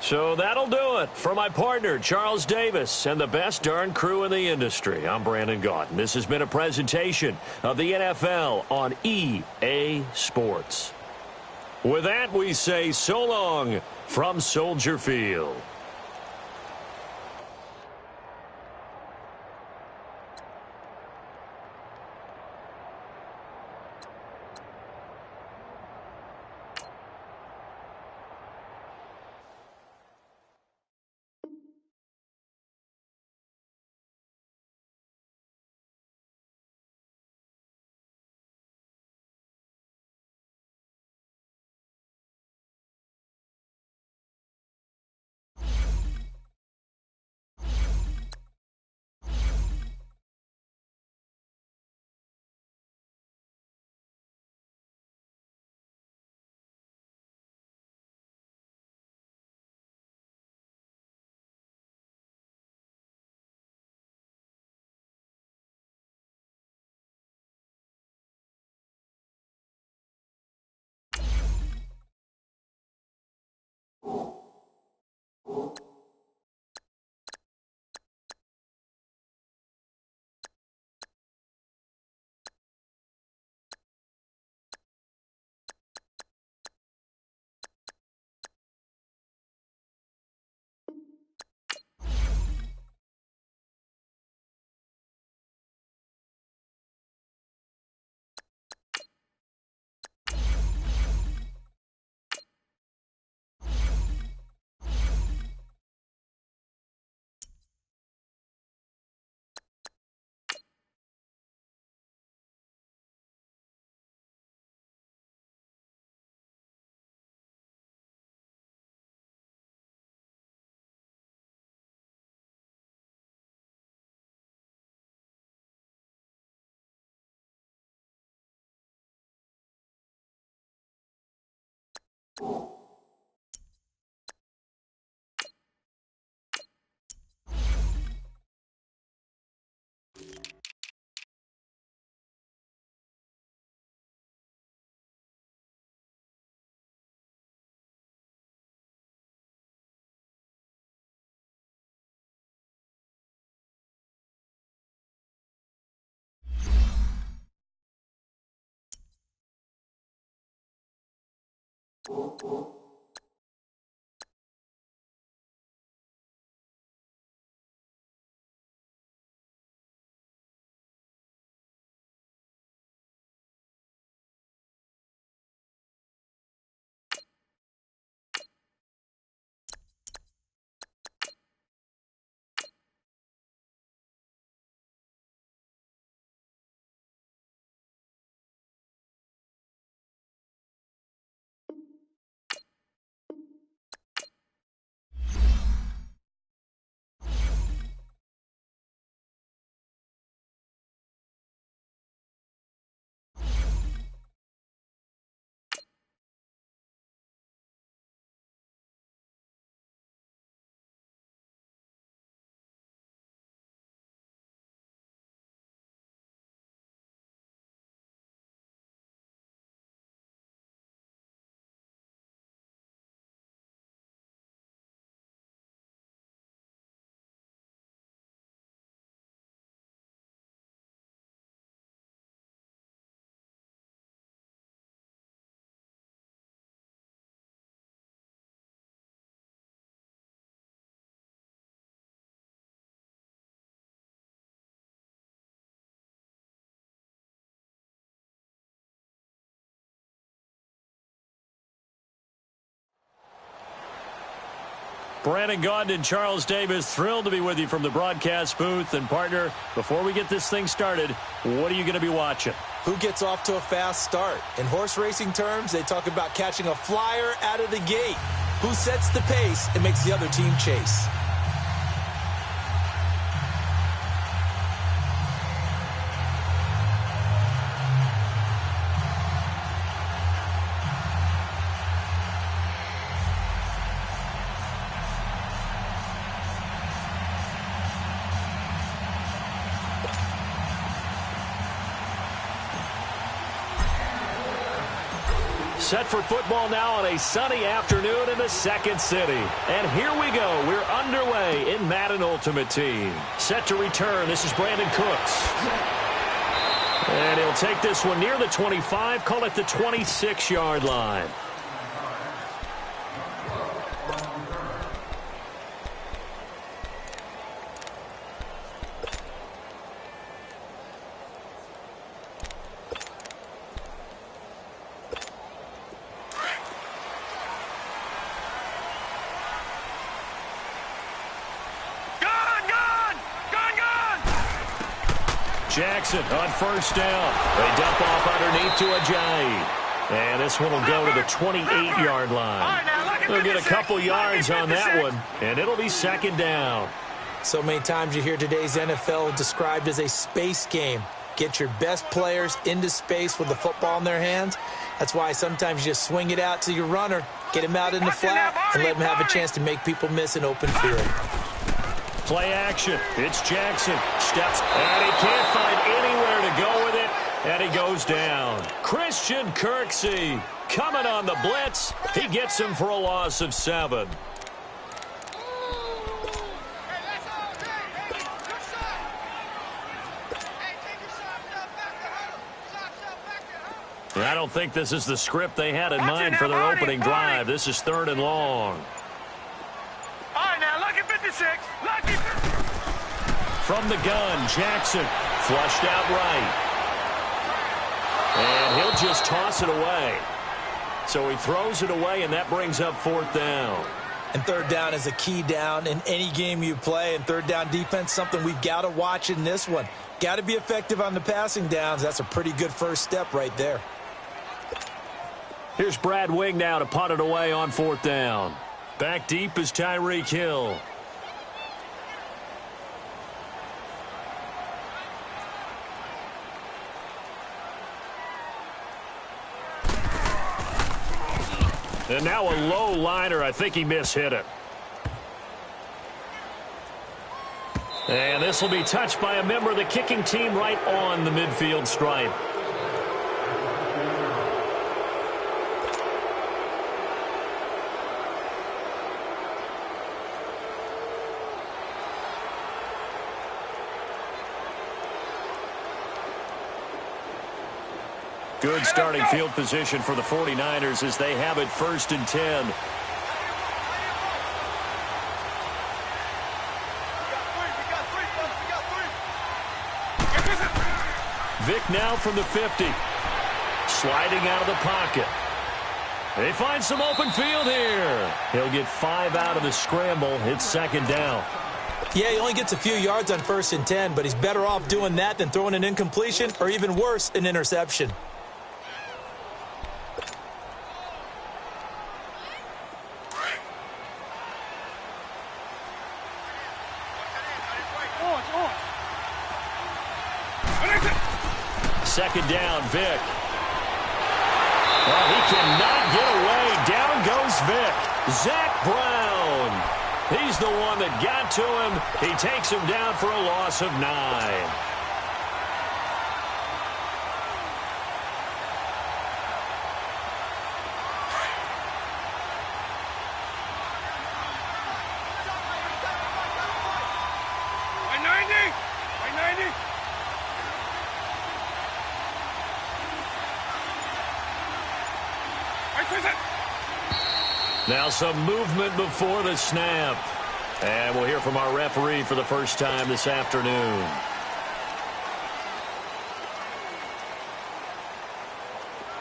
So that'll do it for my partner, Charles Davis, and the best darn crew in the industry. I'm Brandon Gaudin. This has been a presentation of the NFL on EA Sports. With that, we say so long from Soldier Field. Brandon Gaudin and Charles Davis, thrilled to be with you from the broadcast booth. And, partner, before we get this thing started, what are you going to be watching? Who gets off to a fast start? In horse racing terms, they talk about catching a flyer out of the gate. Who sets the pace and makes the other team chase? Set for football now on a sunny afternoon in the second city. And here we go. We're underway in Madden Ultimate Team. Set to return. This is Brandon Cooks. And he'll take this one near the 25. Call it the 26-yard line. Jackson on first down. They dump off underneath to Ajayi. And this one will go to the 28-yard line. They'll get a couple yards on that one, and it'll be second down. So many times you hear today's NFL described as a space game. Get your best players into space with the football in their hands. That's why sometimes you just swing it out to your runner, get him out in the flat, and let him have a chance to make people miss an open field. Play action. It's Jackson. Steps, and he can't find anywhere to go with it, and he goes down. Chris Christian Kirksey coming on the blitz. He gets him for a loss of 7. I don't think this is the script they had in mind for their opening drive. This is 3rd and long. All right, now, lucky 56. Lucky 56. From the gun, Jackson flushed out right. And he'll just toss it away. So he throws it away, and that brings up 4th down. And 3rd down is a key down in any game you play. And 3rd down defense, something we've got to watch in this one. Got to be effective on the passing downs. That's a pretty good first step right there. Here's Brad Wing now to punt it away on 4th down. Back deep is Tyreek Hill. And now a low liner. I think he mishit it. And this will be touched by a member of the kicking team right on the midfield stripe. Good starting field position for the 49ers as they have it 1st and 10. Vick now from the 50. Sliding out of the pocket. They find some open field here. He'll get 5 out of the scramble. It's 2nd down. Yeah, he only gets a few yards on 1st and 10, but he's better off doing that than throwing an incompletion or even worse, an interception. Second down, Vick. Well, he cannot get away. Down goes Vick. Zach Brown. He's the one that got to him. He takes him down for a loss of 9. Now some movement before the snap. And we'll hear from our referee for the first time this afternoon.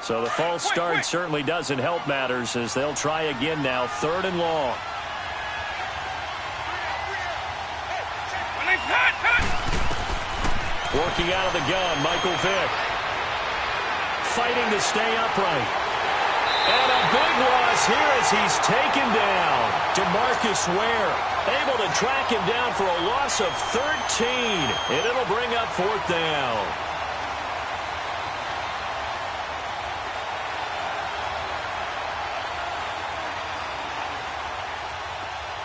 So the false start certainly doesn't help matters as they'll try again now. 3rd and long. Working out of the gun, Michael Vick. Fighting to stay upright. And a big loss here as he's taken down. DeMarcus Ware able to track him down for a loss of 13. And it'll bring up 4th down.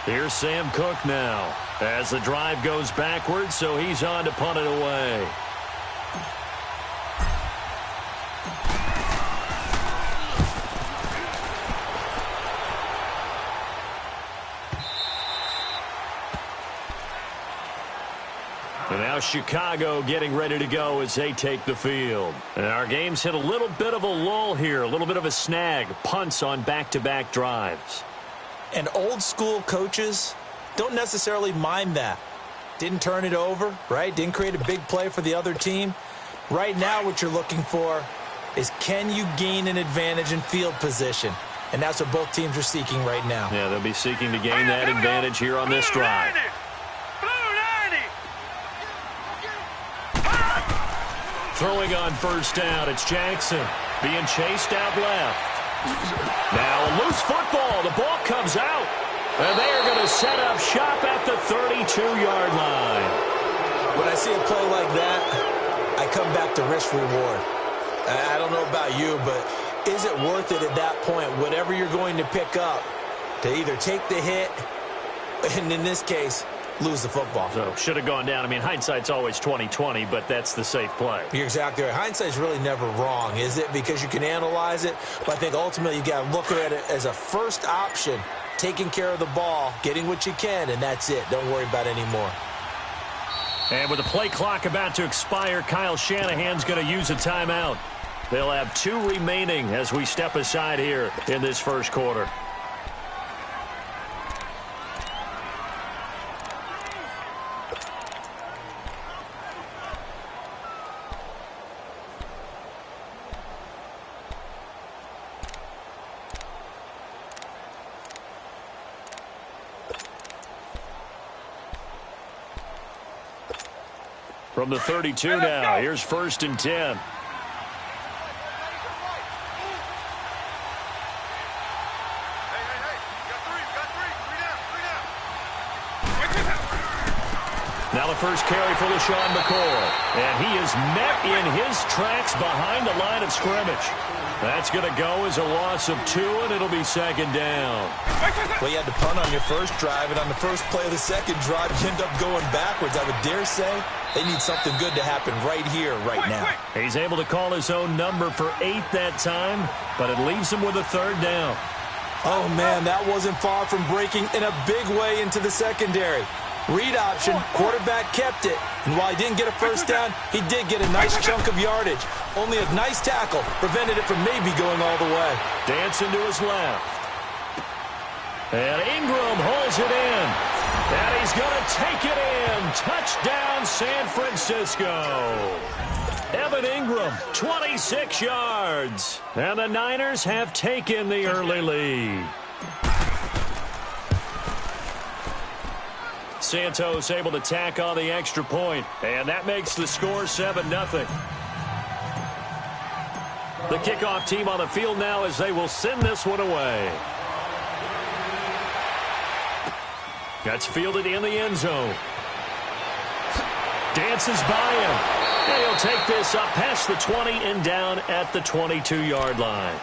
Here's Sam Cook now as the drive goes backwards, so he's on to punt it away. And now Chicago getting ready to go as they take the field. And our game's hit a little bit of a lull here, a little bit of a snag. Punts on back-to-back drives. And old-school coaches don't necessarily mind that. Didn't turn it over, right? Didn't create a big play for the other team. Right now what you're looking for is can you gain an advantage in field position? And that's what both teams are seeking right now. Yeah, they'll be seeking to gain that advantage here on this drive. Throwing on 1st down, it's Jackson being chased out left. Now a loose football. The ball comes out. And they are going to set up shop at the 32-yard line. When I see a play like that, I come back to risk reward. I don't know about you, but is it worth it at that point, whatever you're going to pick up, to either take the hit, and in this case, lose the football. So should have gone down. I mean, hindsight's always 20/20, but that's the safe play. You're exactly right. Hindsight's really never wrong, is it? Because you can analyze it, but I think ultimately you got to look at it as a first option, taking care of the ball, getting what you can, and that's it. Don't worry about it anymore. And with the play clock about to expire, Kyle Shanahan's going to use a timeout. They'll have 2 remaining as we step aside here in this first quarter. From the 32 now, here's 1st and 10. Now the first carry for LaShawn McCoy. And he is met in his tracks behind the line of scrimmage. That's going to go as a loss of 2, and it'll be 2nd down. Well, you had to punt on your first drive, and on the first play of the second drive, you end up going backwards. I would dare say they need something good to happen right here, right now. He's able to call his own number for 8 that time, but it leaves him with a 3rd down. Oh, man, that wasn't far from breaking in a big way into the secondary. Read option, quarterback kept it, and while he didn't get a first down, he did get a nice chunk of yardage. Only a nice tackle prevented it from maybe going all the way. Dancing to his left. And Ingram holds it in. And he's going to take it in. Touchdown, San Francisco. Evan Ingram, 26 yards. And the Niners have taken the early lead. Santos able to tack on the extra point, and that makes the score 7-0. The kickoff team on the field now as they will send this one away. That's fielded in the end zone. Dances by him. And he'll take this up past the 20 and down at the 22-yard line.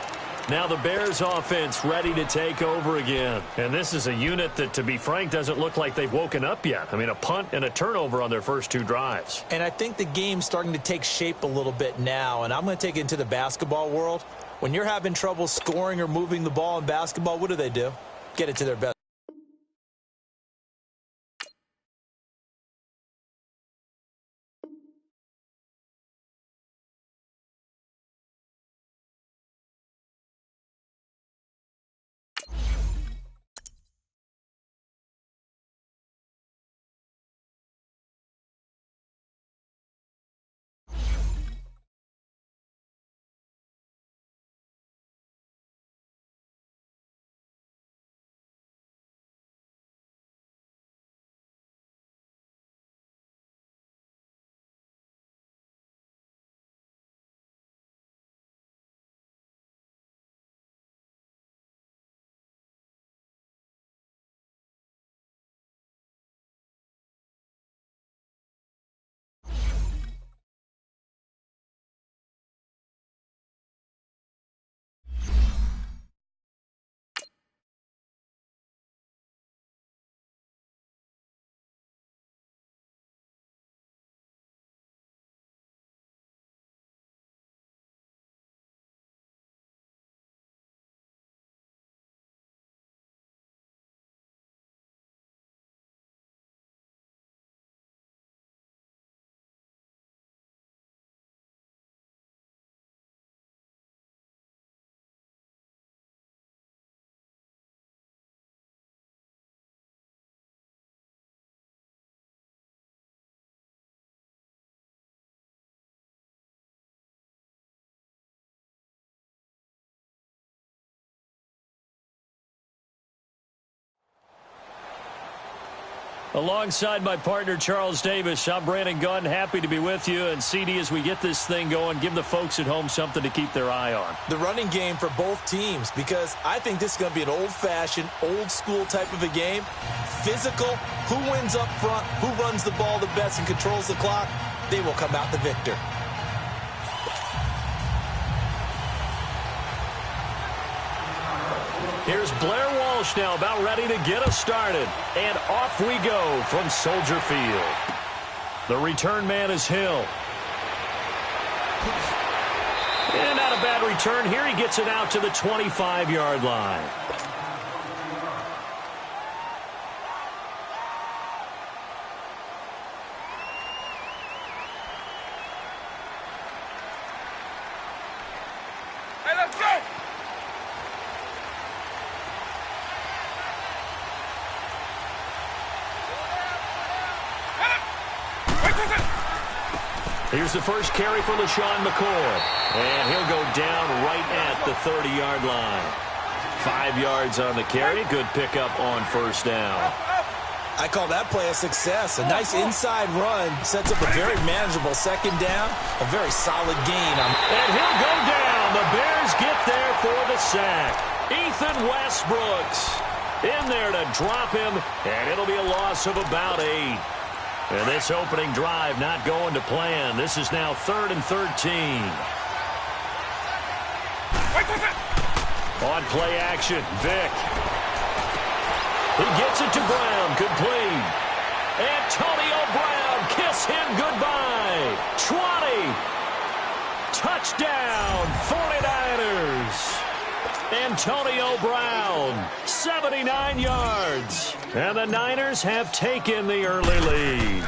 Now the Bears offense ready to take over again. And this is a unit that, to be frank, doesn't look like they've woken up yet. I mean, a punt and a turnover on their first 2 drives. And I think the game's starting to take shape a little bit now. And I'm going to take it into the basketball world. When you're having trouble scoring or moving the ball in basketball, what do? Get it to their best. Alongside my partner, Charles Davis, I'm Brandon Gunn. Happy to be with you. And, CD, as we get this thing going, give the folks at home something to keep their eye on. The running game for both teams, because I think this is going to be an old-fashioned, old-school type of a game. Physical, who wins up front, who runs the ball the best and controls the clock, they will come out the victor. Here's Blair Walsh now about ready to get us started. And off we go from Soldier Field. The return man is Hill. And not a bad return here. He gets it out to the 25-yard line. Hey, let's go! Here's the first carry for LaShawn McCoy. And he'll go down right at the 30-yard line. 5 yards on the carry. Good pickup on first down. I call that play a success. A nice inside run sets up a very manageable second down. A very solid gain. And he'll go down. The Bears get there for the sack. Ethan Westbrooks in there to drop him. And it'll be a loss of about 8. And this opening drive not going to plan. This is now 3rd and 13. On play action, Vick. He gets it to Brown, complete. Antonio Brown, kiss him goodbye. 20. Touchdown, 49ers. Antonio Brown, 79 yards. And the Niners have taken the early lead.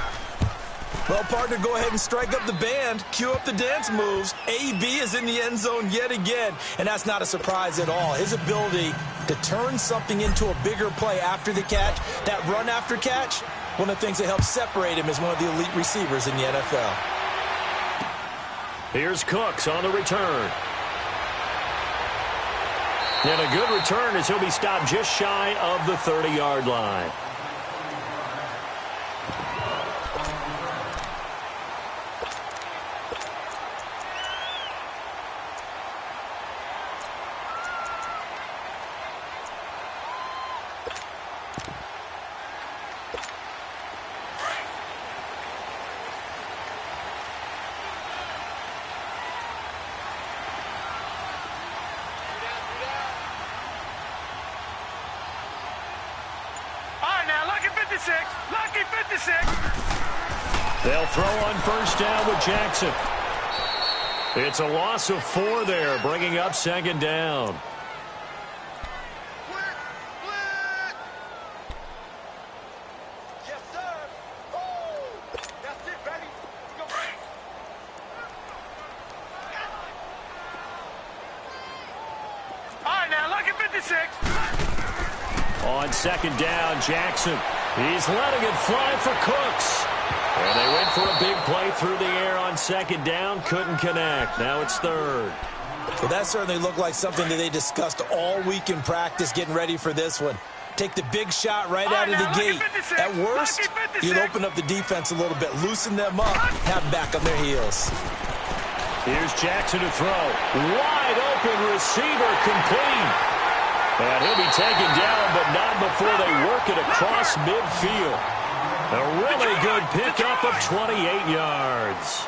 Well, partner, go ahead and strike up the band. Cue up the dance moves. AB is in the end zone yet again. And that's not a surprise at all. His ability to turn something into a bigger play after the catch, that run after catch, one of the things that helps separate him as one of the elite receivers in the NFL. Here's Cooks on the return. And a good return as he'll be stopped just shy of the 30-yard line. Lucky 56. They'll throw on first down with Jackson. It's a loss of 4 there, bringing up second down. Yes, sir. Oh, that's it, baby. Go. All right, now, lucky 56. On second down, Jackson. He's letting it fly for Cooks. And they went for a big play through the air on second down. Couldn't connect. Now it's 3rd. Well, that certainly looked like something that they discussed all week in practice getting ready for this one. Take the big shot right out of the gate. At worst, you'd open up the defense a little bit, loosen them up, have them back on their heels. Here's Jackson to throw. Wide open receiver, complete. And he'll be taken down, but not before they work it across midfield. A really good pickup of 28 yards.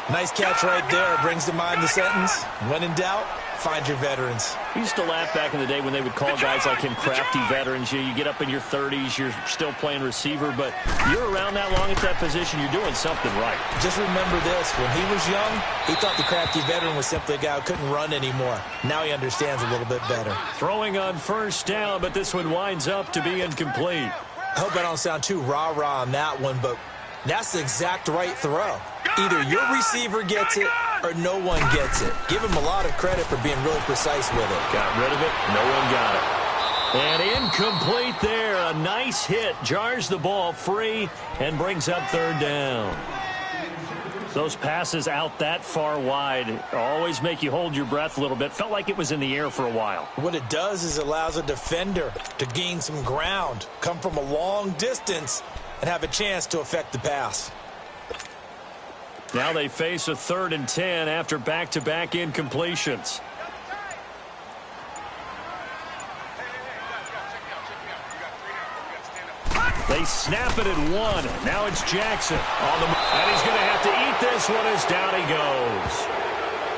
Nice catch right there. Brings to mind the sentence, when in doubt, find your veterans. We used to laugh back in the day when they would call guys like him crafty veterans. You get up in your 30s, you're still playing receiver, but you're around that long at that position, you're doing something right. Just remember this, when he was young, he thought the crafty veteran was simply a guy who couldn't run anymore. Now he understands a little bit better. Throwing on first down, but this one winds up to be incomplete. I hope I don't sound too rah-rah on that one, but that's the exact right throw. Either your receiver gets it or no one gets it. Give him a lot of credit for being really precise with it. Got rid of it. No one got it. And incomplete there. A nice hit. Jars the ball free and brings up 3rd down. Those passes out that far wide always make you hold your breath a little bit. Felt like it was in the air for a while. What it does is it allows a defender to gain some ground, come from a long distance, and have a chance to affect the pass. Now they face a 3rd and 10 after back-to-back incompletions. They snap it at 1. Now it's Jackson on the, and he's going to have to eat this one as down he goes.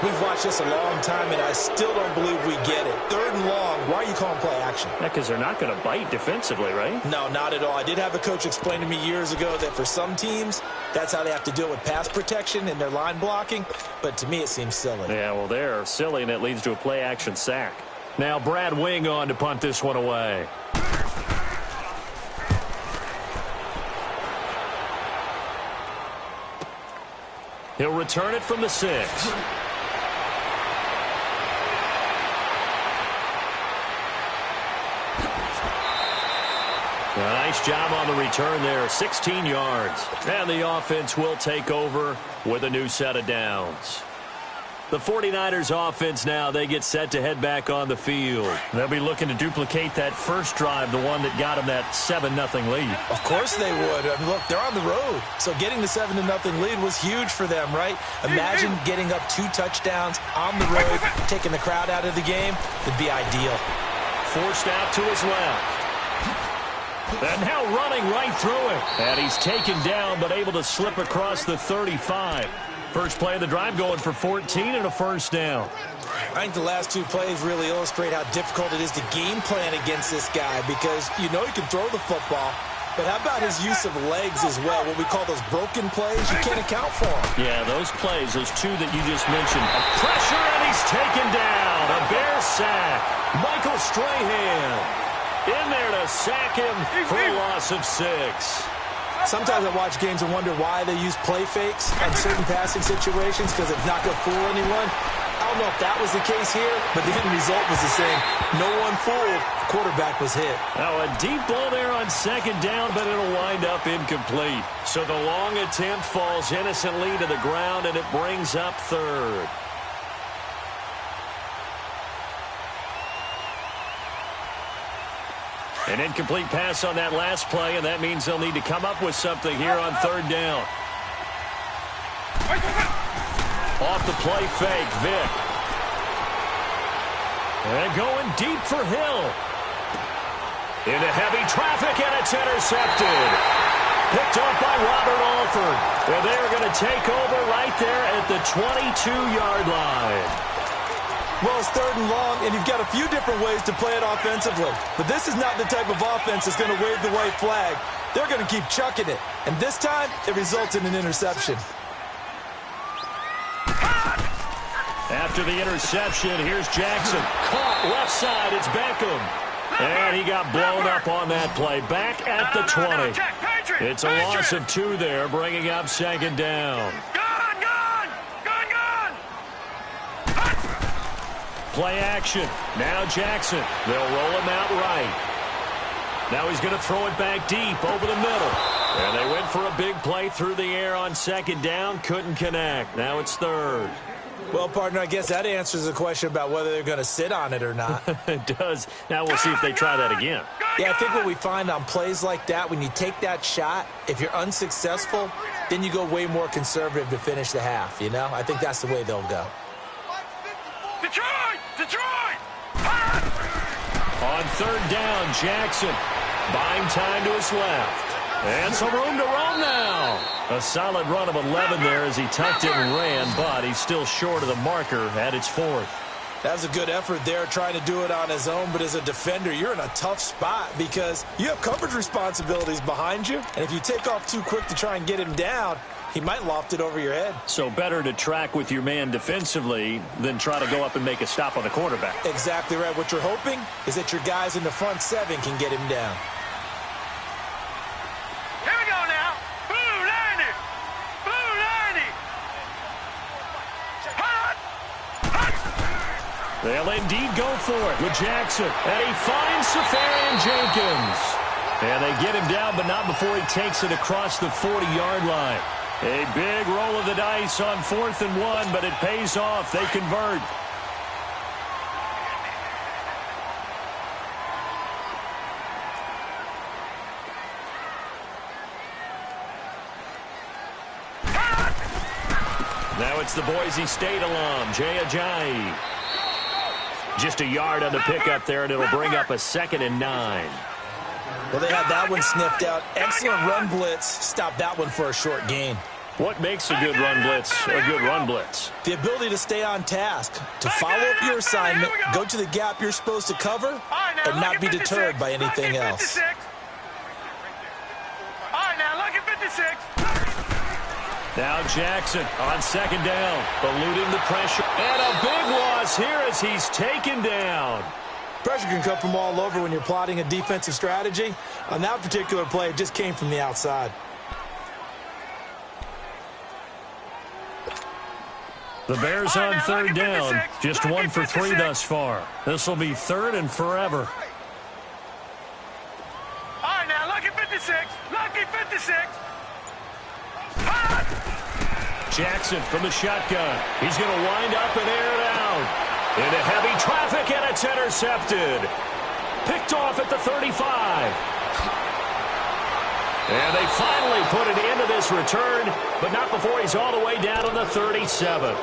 We've watched this a long time, and I still don't believe we get it. 3rd and long, why are you calling play action? Yeah, because they're not going to bite defensively, right? No, not at all. I did have a coach explain to me years ago that for some teams, that's how they have to deal with pass protection and their line blocking. But to me, it seems silly. Yeah, well, they're silly, and it leads to a play action sack. Now Brad Wing on to punt this one away. He'll return it from the 6. Nice job on the return there, 16 yards. And the offense will take over with a new set of downs. The 49ers offense now, they get set to head back on the field. They'll be looking to duplicate that first drive, the one that got them that 7-0 lead. Of course they would. I mean, look, they're on the road. So getting the 7-0 lead was huge for them, right? Imagine getting up 2 touchdowns on the road, taking the crowd out of the game. Would be ideal. Forced out to his left. And now running right through it. And he's taken down, but able to slip across the 35. First play of the drive going for 14 and a first down. I think the last 2 plays really illustrate how difficult it is to game plan against this guy because you know he can throw the football, but how about his use of legs as well? What we call those broken plays, you can't account for them. Yeah, those plays, those 2 that you just mentioned. Pressure, and he's taken down. A Bear sack. Michael Strahan in there to sack him for a loss of 6. Sometimes I watch games and wonder why they use play fakes on certain passing situations because it's not going to fool anyone. I don't know if that was the case here, but the end result was the same. No one fooled. The quarterback was hit. Now a deep ball there on 2nd down, but it'll wind up incomplete. So the long attempt falls innocently to the ground, and it brings up 3rd. An incomplete pass on that last play, and that means they'll need to come up with something here on 3rd down. Off the play fake, Vick. And going deep for Hill. Into heavy traffic, and it's intercepted. Picked off by Robert Alford. And they're going to take over right there at the 22-yard line. Well, it's 3rd and long, and you've got a few different ways to play it offensively. But this is not the type of offense that's going to wave the white flag. They're going to keep chucking it. And this time, it results in an interception. After the interception, here's Jackson. Caught left side, it's Beckham. And he got blown up on that play. Back at the 20. It's a loss of 2 there, bringing up 2nd down. Play action. Now Jackson. They'll roll him out right. Now he's going to throw it back deep over the middle. And they went for a big play through the air on 2nd down. Couldn't connect. Now it's 3rd. Well, partner, I guess that answers the question about whether they're going to sit on it or not. It does. Now we'll see if they try that again. Yeah, I think what we find on plays like that, when you take that shot, if you're unsuccessful, then you go way more conservative to finish the half, you know? I think that's the way they'll go. Detroit! On 3rd down, Jackson. Buying time to his left. And some room to roam now. A solid run of 11 there as he tucked it and ran, but he's still short of the marker at its 4th. That was a good effort there trying to do it on his own, but as a defender, you're in a tough spot because you have coverage responsibilities behind you, and if you take off too quick to try and get him down, he might loft it over your head. So better to track with your man defensively than try to go up and make a stop on the quarterback. Exactly right. What you're hoping is that your guys in the front 7 can get him down. Here we go now. Blue 90. Blue 90. Hot. They'll indeed go for it with Jackson. And he finds Safarian Jenkins. And they get him down, but not before he takes it across the 40-yard line. A big roll of the dice on 4th and 1, but it pays off. They convert. Now it's the Boise State alum, Jay Ajayi. Just a yard on the pickup there, and it'll bring up a 2nd and 9. Well, they had that one sniffed out. Excellent run blitz. Stopped that one for a short gain. What makes a good run blitz a good run blitz? The ability to stay on task, to follow up your assignment, go to the gap you're supposed to cover, and not be deterred by anything else. All right, now look at 56. Now Jackson on second down, eluding the pressure. And a big loss here as he's taken down. Pressure can come from all over when you're plotting a defensive strategy. On that particular play, it just came from the outside. The Bears on third down, just 1 for 3 thus far. This will be third and forever. All right, now look at 56. Lucky 56. Jackson from the shotgun. He's going to wind up and air it out. Into heavy traffic, and it's intercepted. Picked off at the 35. And they finally put it into this return, but not before he's all the way down on the 37.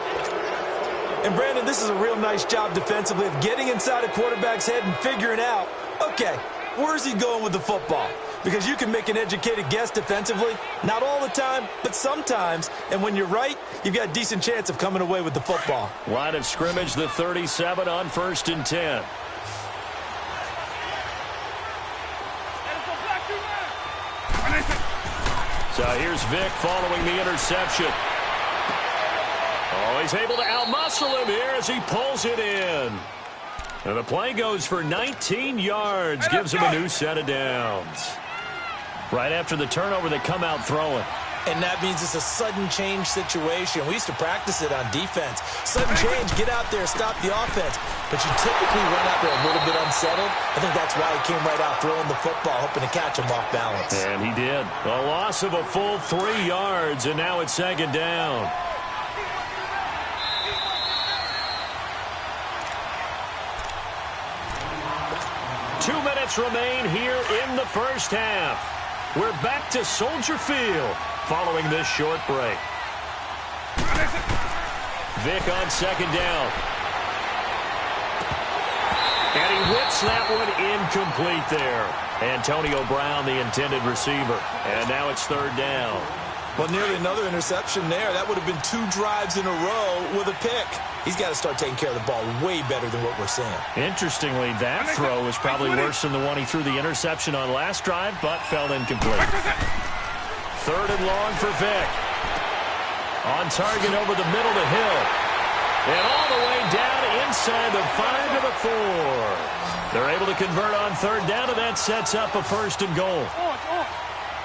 And, Brandon, this is a real nice job defensively of getting inside a quarterback's head and figuring out, okay, where's he going with the football? Because you can make an educated guess defensively. Not all the time, but sometimes. And when you're right, you've got a decent chance of coming away with the football. Line of scrimmage, the 37 on 1st and 10. So here's Vic following the interception. Oh, he's able to outmuscle him here as he pulls it in. And the play goes for 19 yards, gives him a new set of downs. Right after the turnover, they come out throwing. And that means it's a sudden change situation. We used to practice it on defense. Sudden change, get out there, stop the offense. But you typically run out there a little bit unsettled. I think that's why he came right out throwing the football, hoping to catch him off balance. And he did. A loss of a full 3 yards, and now it's second down. Two minutes remain here in the first half. We're back to Soldier Field following this short break. Vic on second down. And he whips that one incomplete there. Antonio Brown, the intended receiver. And now it's third down. Well, nearly another interception there. That would have been 2 drives in a row with a pick. He's got to start taking care of the ball way better than what we're seeing. Interestingly, that throw was probably worse than the one he threw the interception on last drive, but fell incomplete. Third and long for Vic. On target over the middle to Hill. And all the way down inside the 5 to the 4. They're able to convert on third down, and that sets up a 1st and goal.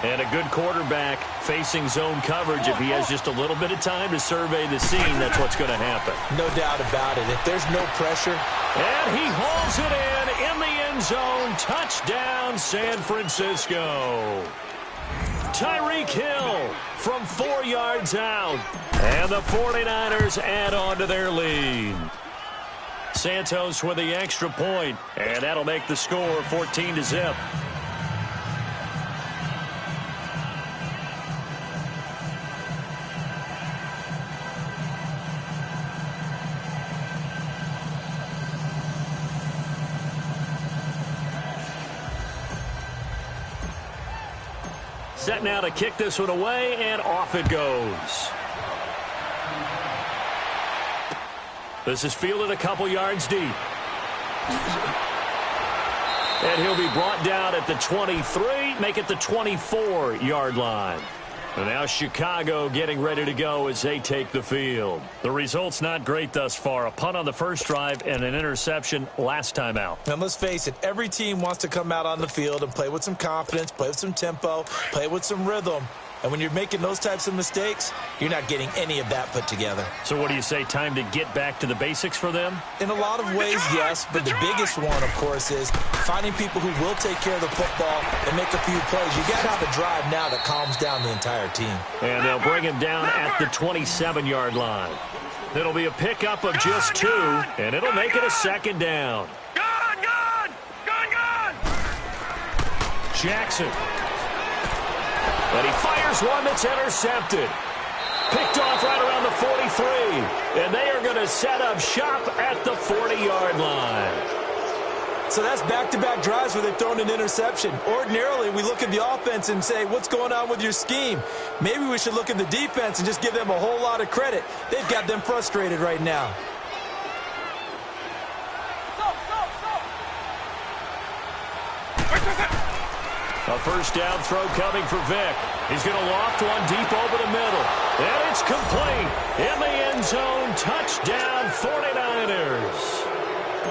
And a good quarterback facing zone coverage. If he has just a little bit of time to survey the scene, that's what's going to happen. No doubt about it. If there's no pressure. And he hauls it in the end zone. Touchdown, San Francisco. Tyreek Hill from 4 yards out. And the 49ers add on to their lead. Santos with the extra point, and that'll make the score 14-0. Set now to kick this one away, and off it goes. This is fielded a couple yards deep. And he'll be brought down at the 23, make it the 24-yard line. And now Chicago getting ready to go as they take the field. The result's not great thus far. A punt on the first drive and an interception last time out. And let's face it, every team wants to come out on the field and play with some confidence, play with some tempo, play with some rhythm. And when you're making those types of mistakes, you're not getting any of that put together. So what do you say, time to get back to the basics for them? In a lot of ways, yes, but the biggest one, of course, is finding people who will take care of the football and make a few plays. You got to have a drive now that calms down the entire team. And they'll bring him down at the 27-yard line. It'll be a pickup of just 2, and it'll make it a second down. Gone! Jackson. And he fires one that's intercepted. Picked off right around the 43. And they are going to set up shop at the 40-yard line. So that's back-to-back drives where they've thrown an interception. Ordinarily, we look at the offense and say, what's going on with your scheme? Maybe we should look at the defense and just give them a whole lot of credit. They've got them frustrated right now. A first down throw coming for Vick. He's going to loft one deep over the middle. And it's complete. In the end zone, touchdown 49ers.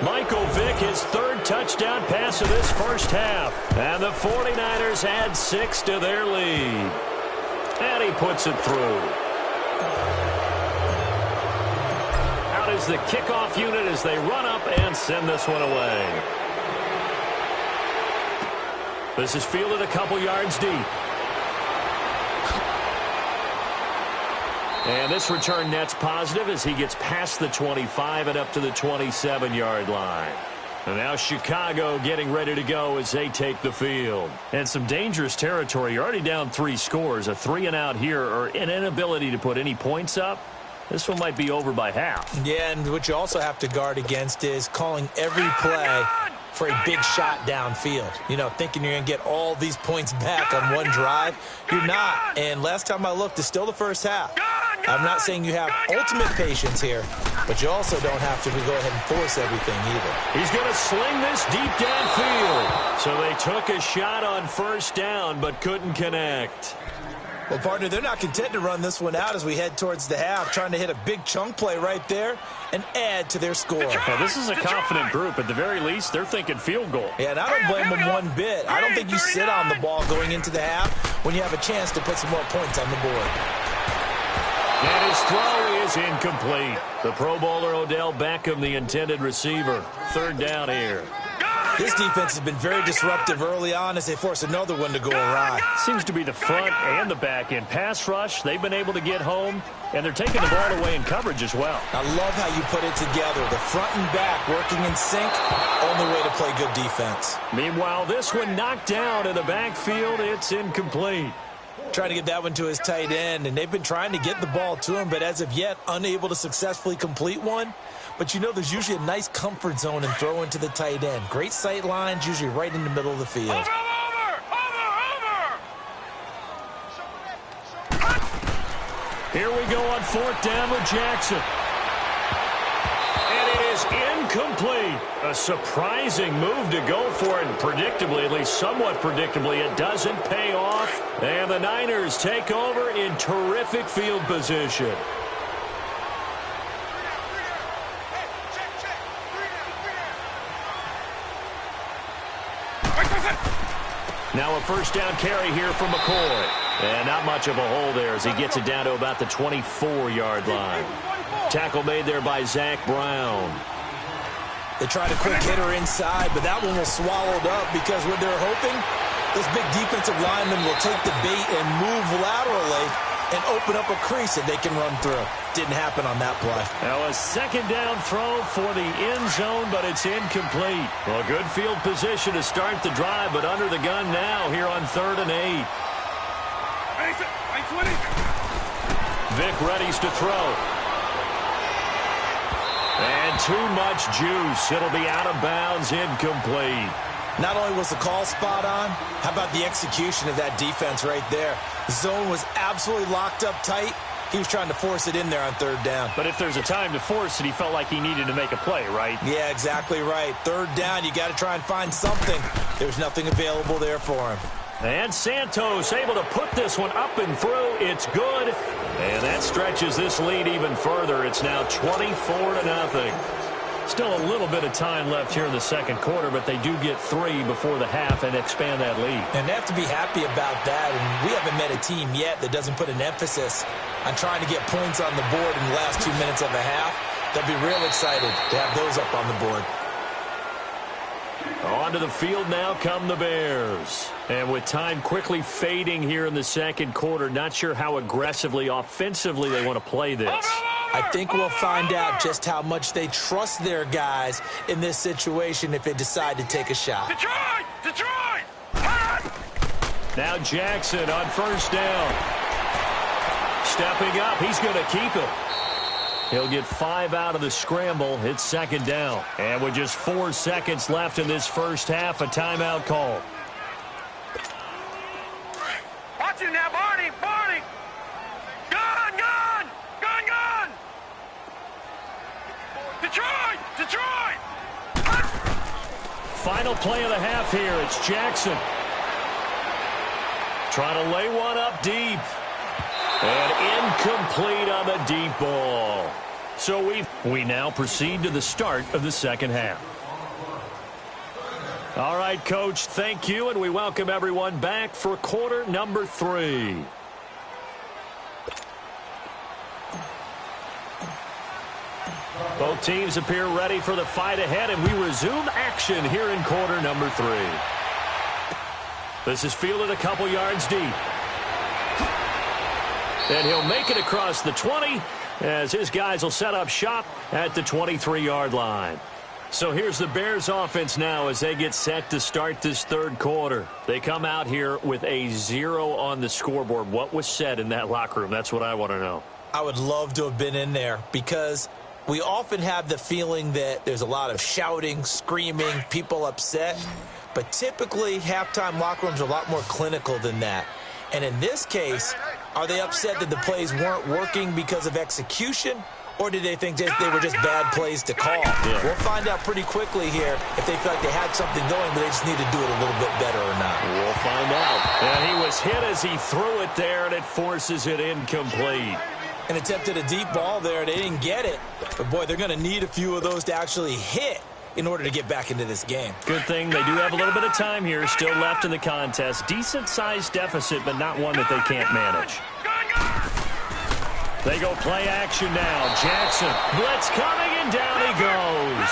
Michael Vick, his third touchdown pass of this first half. And the 49ers add 6 to their lead. And he puts it through. Out is the kickoff unit as they run up and send this one away. This is fielded a couple yards deep. And this return net's positive as he gets past the 25 and up to the 27-yard line. And now Chicago getting ready to go as they take the field. And some dangerous territory. You're already down 3 scores. A 3-and-out here or an inability to put any points up. This one might be over by half. Yeah, and what you also have to guard against is calling every play for a big shot downfield. You know, thinking you're going to get all these points back on one drive. You're not. And last time I looked, it's still the first half. I'm not saying you have ultimate patience here, but you also don't have to go ahead and force everything either. He's going to sling this deep downfield. So they took a shot on first down, but couldn't connect. Well, partner, they're not content to run this one out as we head towards the half, trying to hit a big chunk play right there and add to their score. Well, this is a confident group. At the very least, they're thinking field goal. Yeah, and I don't blame them one bit. I don't think you sit on the ball going into the half when you have a chance to put some more points on the board. And his throw is incomplete. The Pro Bowler Odell Beckham, the intended receiver. Third down here. This defense has been very disruptive early on as they force another one to go awry. Seems to be the front and the back end. Pass rush, they've been able to get home, and they're taking the ball away in coverage as well. I love how you put it together. The front and back working in sync, only way to play good defense. Meanwhile, this one knocked down in the backfield. It's incomplete. Trying to get that one to his tight end, and they've been trying to get the ball to him, but as of yet, unable to successfully complete one. But you know there's usually a nice comfort zone and throw into the tight end. Great sight lines, usually right in the middle of the field. Over! Here we go on fourth down with Jackson. And it is incomplete. A surprising move to go for it, and predictably, at least somewhat predictably, it doesn't pay off. And the Niners take over in terrific field position. Now a first down carry here from McCoy. And not much of a hole there as he gets it down to about the 24-yard line. Tackle made there by Zach Brown. They tried a quick hitter inside, but that one was swallowed up because what they're hoping, those big defensive linemen will take the bait and move laterally and open up a crease that they can run through. Didn't happen on that play. Now a second down throw for the end zone, but it's incomplete. Well, good field position to start the drive, but under the gun now here on 3rd and 8. Vick readies to throw. And too much juice. It'll be out of bounds, incomplete. Not only was the call spot on, how about the execution of that defense right there? The zone was absolutely locked up tight. He was trying to force it in there on 3rd down. But if there's a time to force it, he felt like he needed to make a play, right? Yeah, exactly right. 3rd down, you got to try and find something. There's nothing available there for him. And Santos able to put this one up and through. It's good. And that stretches this lead even further. It's now 24-0. Still a little bit of time left here in the second quarter, but they do get 3 before the half and expand that lead. And they have to be happy about that. And we haven't met a team yet that doesn't put an emphasis on trying to get points on the board in the last 2 minutes of a half. They'll be real excited to have those up on the board. Onto the field now come the Bears. And with time quickly fading here in the second quarter, not sure how aggressively, offensively they want to play this. I think we'll find out just how much they trust their guys in this situation if they decide to take a shot. Detroit! Now Jackson on first down. Stepping up, he's going to keep it. He'll get 5 out of the scramble. It's second down. And with just 4 seconds left in this first half, a timeout call. Watch it now, Barney! Barney! Gun! Gun! Gun! Gun! Detroit! Detroit! Final play of the half here. It's Jackson. Trying to lay one up deep. And incomplete on the deep ball. So we now proceed to the start of the second half. All right, Coach, thank you, and we welcome everyone back for quarter number 3. Both teams appear ready for the fight ahead, and we resume action here in quarter number 3. This is fielded a couple yards deep. And he'll make it across the 20 as his guys will set up shop at the 23-yard line. So here's the Bears offense now as they get set to start this third quarter. They come out here with a 0 on the scoreboard. What was said in that locker room? That's what I want to know. I would love to have been in there because we often have the feeling that there's a lot of shouting, screaming, people upset. But typically, halftime locker rooms are a lot more clinical than that. And in this case, are they upset that the plays weren't working because of execution? Or did they think they were just bad plays to call? Yeah. We'll find out pretty quickly here if they feel like they had something going, but they just need to do it a little bit better or not. We'll find out. And he was hit as he threw it there, and it forces it incomplete. And attempted a deep ball there. They didn't get it. But, boy, they're going to need a few of those to actually hit in order to get back into this game. Good thing they do have a little bit of time here still left in the contest. Decent-sized deficit, but not one that they can't manage. They go play action now. Jackson, blitz coming, and down he goes.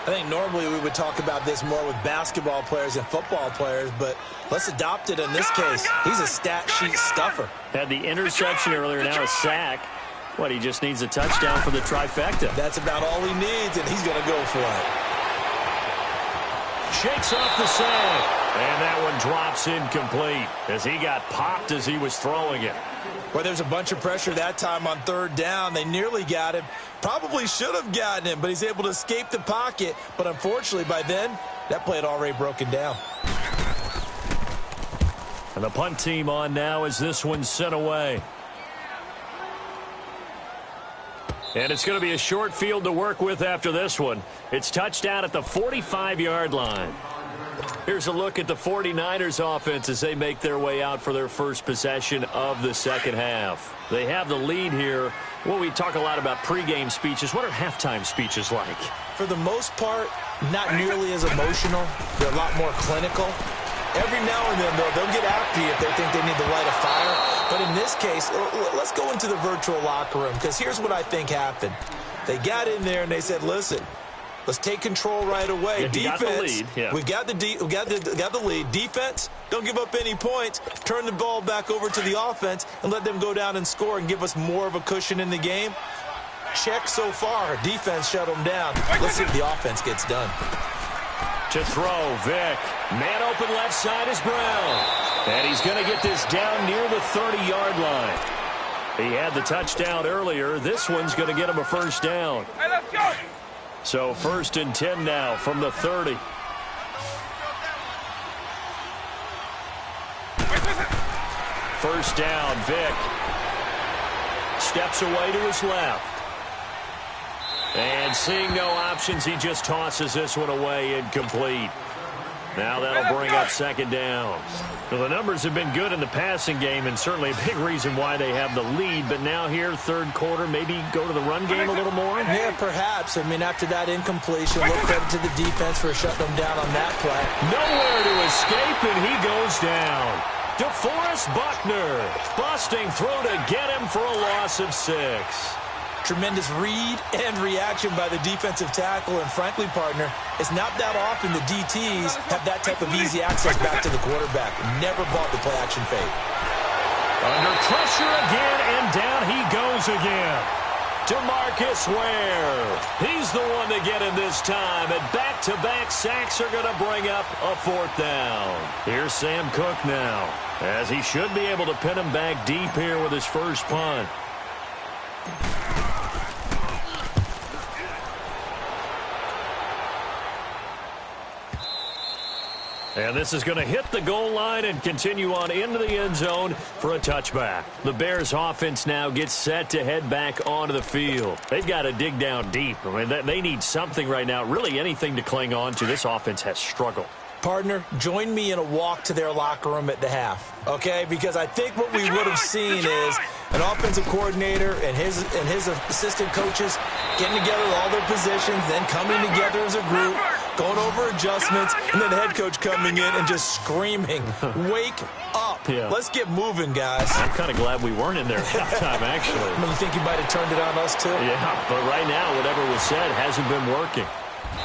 I think normally we would talk about this more with basketball players and football players, but let's adopt it in this case. He's a stat sheet stuffer. Had the interception earlier, now a sack. What, he just needs a touchdown for the trifecta. That's about all he needs, and he's going to go for it. Shakes off the sack, and that one drops incomplete as he got popped as he was throwing it. Well, there's a bunch of pressure that time on third down. They nearly got him. Probably should have gotten him, but he's able to escape the pocket. But unfortunately, by then, that play had already broken down. And the punt team on now as this one's sent away. And it's going to be a short field to work with after this one. It's touchdown at the 45-yard line. Here's a look at the 49ers offense as they make their way out for their first possession of the second half. They have the lead here. Well, we talk a lot about pregame speeches. What are halftime speeches like? For the most part, not nearly as emotional. They're a lot more clinical. Every now and then, though, they'll get after you if they think they need to light a fire. But in this case, let's go into the virtual locker room, because here's what I think happened. They got in there and they said, listen, let's take control right away. Yeah, defense, got the lead. Yeah. We've got the lead. Defense, don't give up any points. Turn the ball back over to the offense and let them go down and score and give us more of a cushion in the game. Check so far. Defense shut them down. Let's see if the offense gets done. To throw, Vick. Man open left side is Brown. And he's going to get this down near the 30-yard line. He had the touchdown earlier. This one's going to get him a first down. Hey, let's go! So 1st and 10 now from the 30. First down, Vick. Steps away to his left. And seeing no options, he just tosses this one away incomplete. Now that'll bring up second down. Well, the numbers have been good in the passing game and certainly a big reason why they have the lead. But now here, third quarter, maybe go to the run game a little more? Yeah, perhaps. I mean, after that incompletion, a little credit to the defense for shutting them down on that play. Nowhere to escape, and he goes down. DeForest Buckner busting through to get him for a loss of 6. Tremendous read and reaction by the defensive tackle, and frankly, partner, it's not that often the DTs have that type of easy access back to the quarterback. Never bought the play-action fake. Under pressure again, and down he goes again. DeMarcus Ware. He's the one to get him this time, and back-to-back sacks are going to bring up a 4th down. Here's Sam Cook now, as he should be able to pin him back deep here with his first punt. And this is going to hit the goal line and continue on into the end zone for a touchback. The Bears offense now gets set to head back onto the field. They've got to dig down deep. I mean, they need something right now, really anything to cling on to. This offense has struggled. Partner, join me in a walk to their locker room at the half, okay? Because I think what we would have seen is an offensive coordinator and his assistant coaches getting together with all their positions, then coming together as a group, going over adjustments, and then the head coach coming in and just screaming, wake up. Yeah. Let's get moving, guys. I'm kind of glad we weren't in there at halftime, actually. I mean, you think he might have turned it on us, too? Yeah, but right now, whatever was said hasn't been working.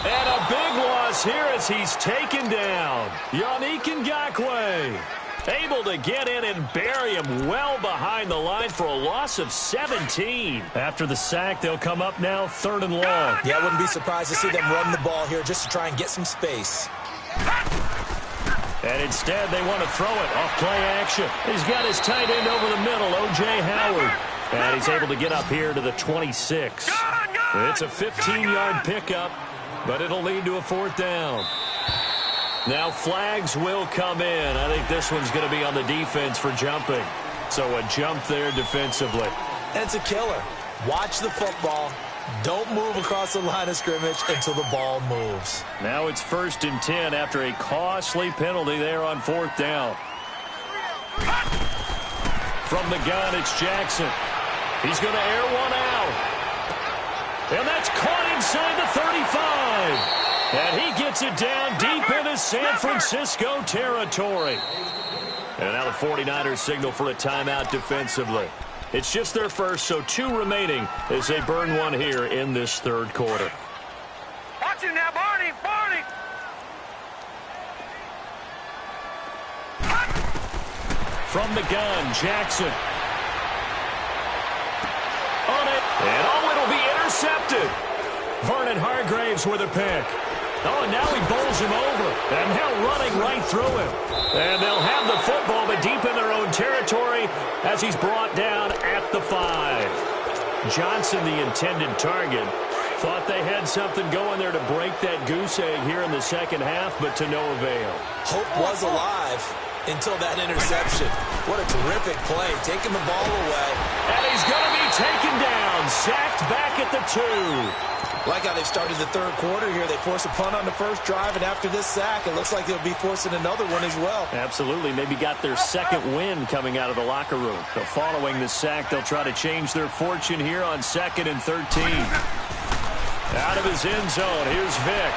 And a big loss here as he's taken down. Yannick Ngakoue able to get in and bury him well behind the line for a loss of 17. After the sack, they'll come up now 3rd and long. Yeah, I wouldn't be surprised to see them run the ball here just to try and get some space. And instead, they want to throw it off play action. He's got his tight end over the middle, O.J. Howard. And he's able to get up here to the 26. It's a 15-yard pickup, but it'll lead to a 4th down. Now flags will come in. I think this one's going to be on the defense for jumping. So a jump there defensively. And it's a killer. Watch the football. Don't move across the line of scrimmage until the ball moves. Now it's 1st and 10 after a costly penalty there on 4th down. From the gun, it's Jackson. He's going to air one out. And that's caught inside the 35. And he gets it down deep into San Francisco territory. And now the 49ers signal for a timeout defensively. It's just their first, so 2 remaining as they burn one here in this 3rd quarter. Watch him now, Barney! Barney! From the gun, Jackson. On it. And it'll be intercepted. Vernon Hargraves with a pick. Oh, and now he bowls him over. And now running right through him. And they'll have the football, but deep in their own territory as he's brought down at the 5. Johnson, the intended target, thought they had something going there to break that goose egg here in the second half, but to no avail. Hope was alive until that interception. What a terrific play, taking the ball away. And he's going to be taken down, sacked back at the 2. Like how they've started the 3rd quarter here. They force a punt on the first drive, and after this sack, it looks like they'll be forcing another one as well. Absolutely. Maybe got their second win coming out of the locker room. So following the sack, they'll try to change their fortune here on 2nd and 13. Out of his end zone, here's Vick.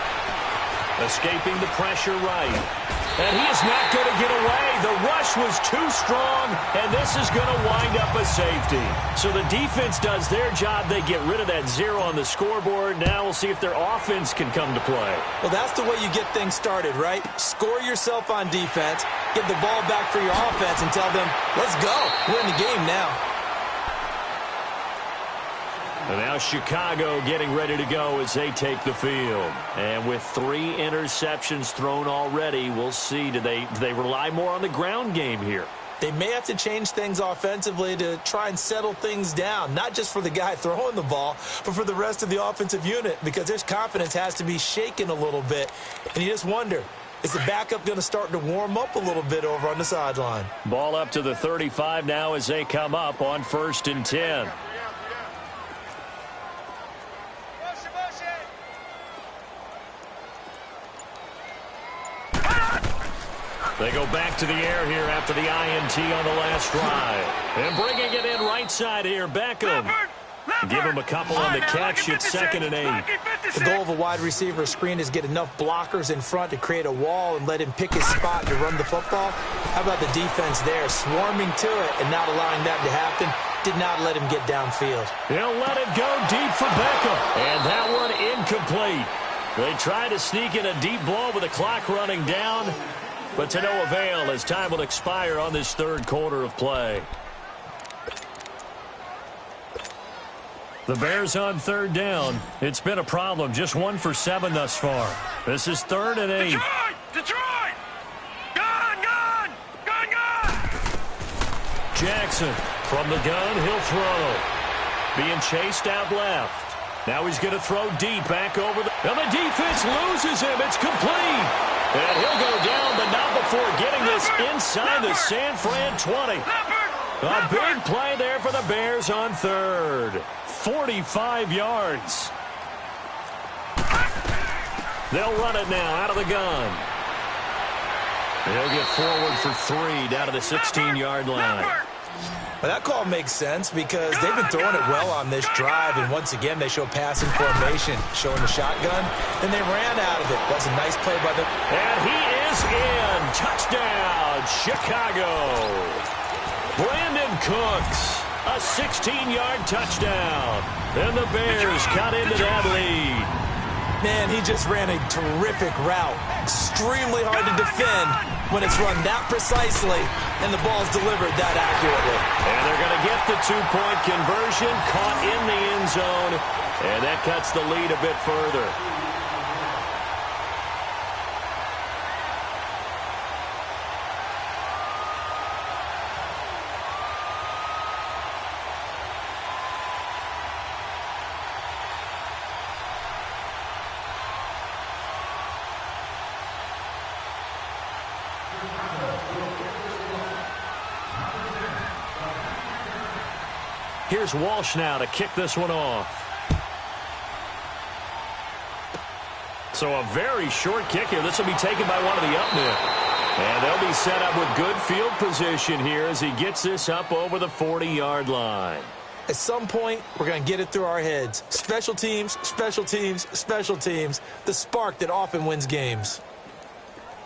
Escaping the pressure right. And he is not going to get away. The rush was too strong, and this is going to wind up a safety. So the defense does their job. They get rid of that 0 on the scoreboard. Now we'll see if their offense can come to play. Well, that's the way you get things started, right? Score yourself on defense, get the ball back for your offense, and tell them, let's go. We're in the game now. And now Chicago getting ready to go as they take the field. And with 3 interceptions thrown already, we'll see. Do they rely more on the ground game here? They may have to change things offensively to try and settle things down, not just for the guy throwing the ball, but for the rest of the offensive unit, because their confidence has to be shaken a little bit. And you just wonder, is the backup going to start to warm up a little bit over on the sideline? Ball up to the 35 now as they come up on 1st and 10. They go back to the air here after the INT on the last drive. And bringing it in right side here, Beckham. Give him a couple on the catch. It's 2nd and 8. The goal of a wide receiver screen is get enough blockers in front to create a wall and let him pick his spot to run the football. How about the defense there, swarming to it and not allowing that to happen? Did not let him get downfield. He'll let it go deep for Beckham. And that one incomplete. They try to sneak in a deep ball with the clock running down, but to no avail as time will expire on this 3rd quarter of play. The Bears on 3rd down. It's been a problem. Just 1 for 7 thus far. This is 3rd and 8. Detroit! Gun! Jackson from the gun. He'll throw. Being chased out left. Now he's going to throw deep back over the... And the defense loses him. It's complete. And he'll go down, but not before getting this inside the San Fran 20. A big play there for the Bears on third. 45 yards. They'll run it now out of the gun. They'll get forward for 3 down to the 16-yard line. Well, that call makes sense because they've been throwing it well on this drive, and once again they show passing formation, showing the shotgun, and they ran out of it. That's a nice play by the... And he is in. Touchdown, Chicago. Brandon Cooks, a 16-yard touchdown. And the Bears cut into that lead. Man, he just ran a terrific route. Extremely hard to defend when it's run that precisely and the ball's delivered that accurately. And they're going to get the two-point conversion, caught in the end zone, and that cuts the lead a bit further. Here's Walsh now to kick this one off. So a very short kick here. This will be taken by one of the up men. And they'll be set up with good field position here as he gets this up over the 40-yard line. At some point, we're going to get it through our heads. Special teams, special teams, special teams. The spark that often wins games.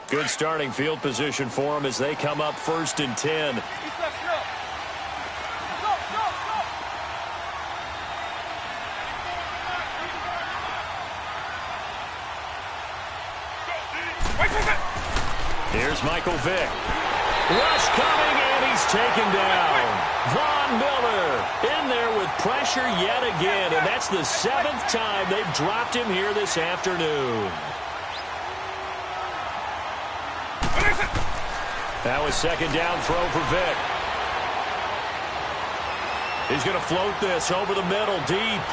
Good starting field position for them as they come up 1st and 10. Here's Michael Vick. Rush coming, and he's taken down. Von Miller in there with pressure yet again, and that's the 7th time they've dropped him here this afternoon. That was 2nd down throw for Vick. He's going to float this over the middle deep.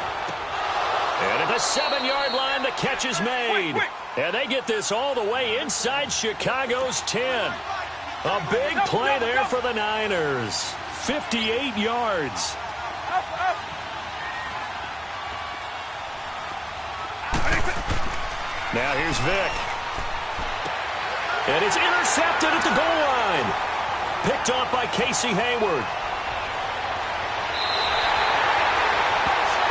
And at the 7-yard line, the catch is made. And they get this all the way inside Chicago's 10. A big play there for the Niners. 58 yards. Now here's Vick. And it's intercepted at the goal line. Picked off by Casey Hayward.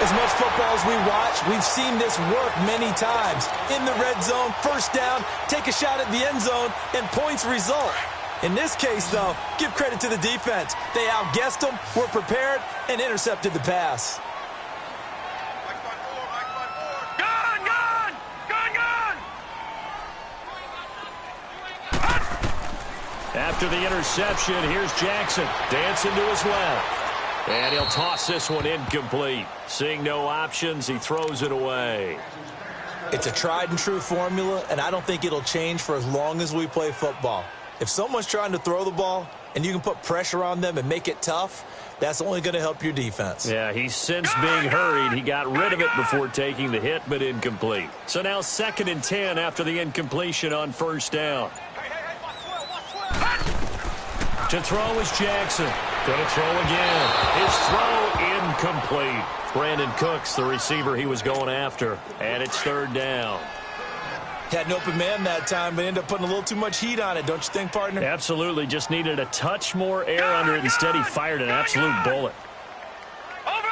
As much football as we watch, we've seen this work many times. In the red zone, 1st down, take a shot at the end zone, and points result. In this case, though, give credit to the defense. They outguessed them, were prepared, and intercepted the pass. Gun, gun! Gun, gun! After the interception, here's Jackson. Dancing to his left. And he'll toss this one incomplete. Seeing no options, he throws it away. It's a tried-and-true formula, and I don't think it'll change for as long as we play football. If someone's trying to throw the ball and you can put pressure on them and make it tough, that's only going to help your defense. Yeah, he's sensed being hurried. He got rid of it before taking the hit, but incomplete. So now 2nd and 10 after the incompletion on 1st down. To throw is Jackson. Going to throw again. His throw incomplete. Brandon Cooks, the receiver he was going after. And it's 3rd down. Had an open man that time, but ended up putting a little too much heat on it, don't you think, partner? Absolutely. Just needed a touch more air under it. Instead, he fired an absolute bullet. Over!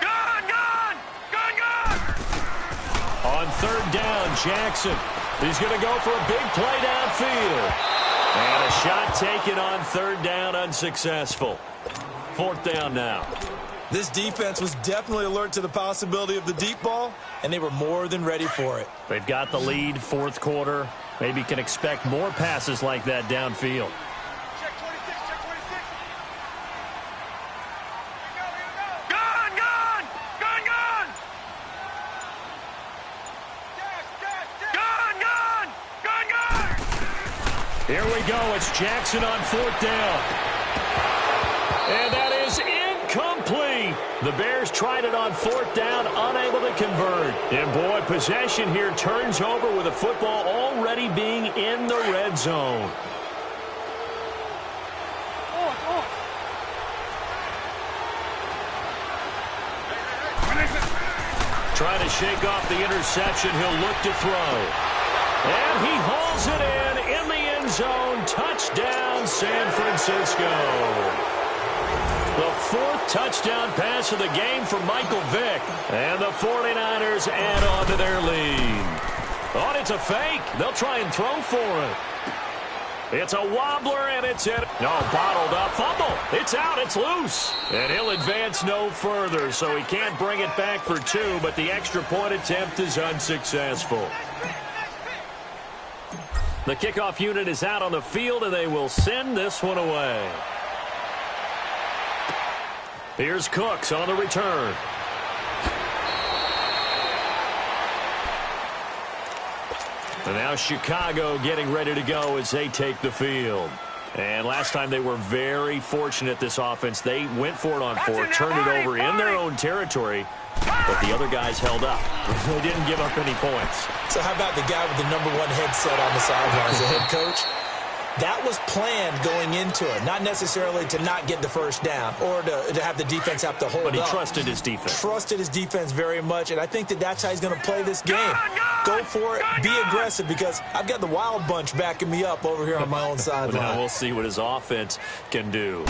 Gun, gun! Gun, gun! On 3rd down, Jackson. He's going to go for a big play downfield. And a shot taken on 3rd down, unsuccessful. 4th down now. This defense was definitely alert to the possibility of the deep ball, and they were more than ready for it. They've got the lead, 4th quarter. Maybe can expect more passes like that downfield. Check 26, check 26. Gun, gun! Gun, gun! Gun, gun! Gun, gun! Here we go. It's Jackson on 4th down. And that is incomplete. incomplete. The Bears tried it on 4th down, unable to convert. And boy, possession here turns over with the football already being in the red zone. Trying to shake off the interception. He'll look to throw. And he hauls it in the end zone. Touchdown, San Francisco. The 4th touchdown pass of the game for Michael Vick. And the 49ers add on to their lead. Oh, it's a fake. They'll try and throw for it. It's a wobbler, and it's in. No, bottled up. Fumble. It's out. It's loose. And he'll advance no further, so he can't bring it back for 2, but the extra point attempt is unsuccessful. The kickoff unit is out on the field, and they will send this one away. Here's Cooks on the return. And now Chicago getting ready to go as they take the field. And last time they were very fortunate, this offense. They went for it on 4, turned it over in their own territory, but the other guys held up. They didn't give up any points. So how about the guy with the #1 headset on the sidelines, the head coach? That was planned going into it, not necessarily to not get the first down or to have the defense have to hold up. But he trusted his defense. Trusted his defense very much, and I think that's how he's going to play this game. Go for it, be aggressive, because I've got the wild bunch backing me up over here on my own sideline. Now we'll see what his offense can do.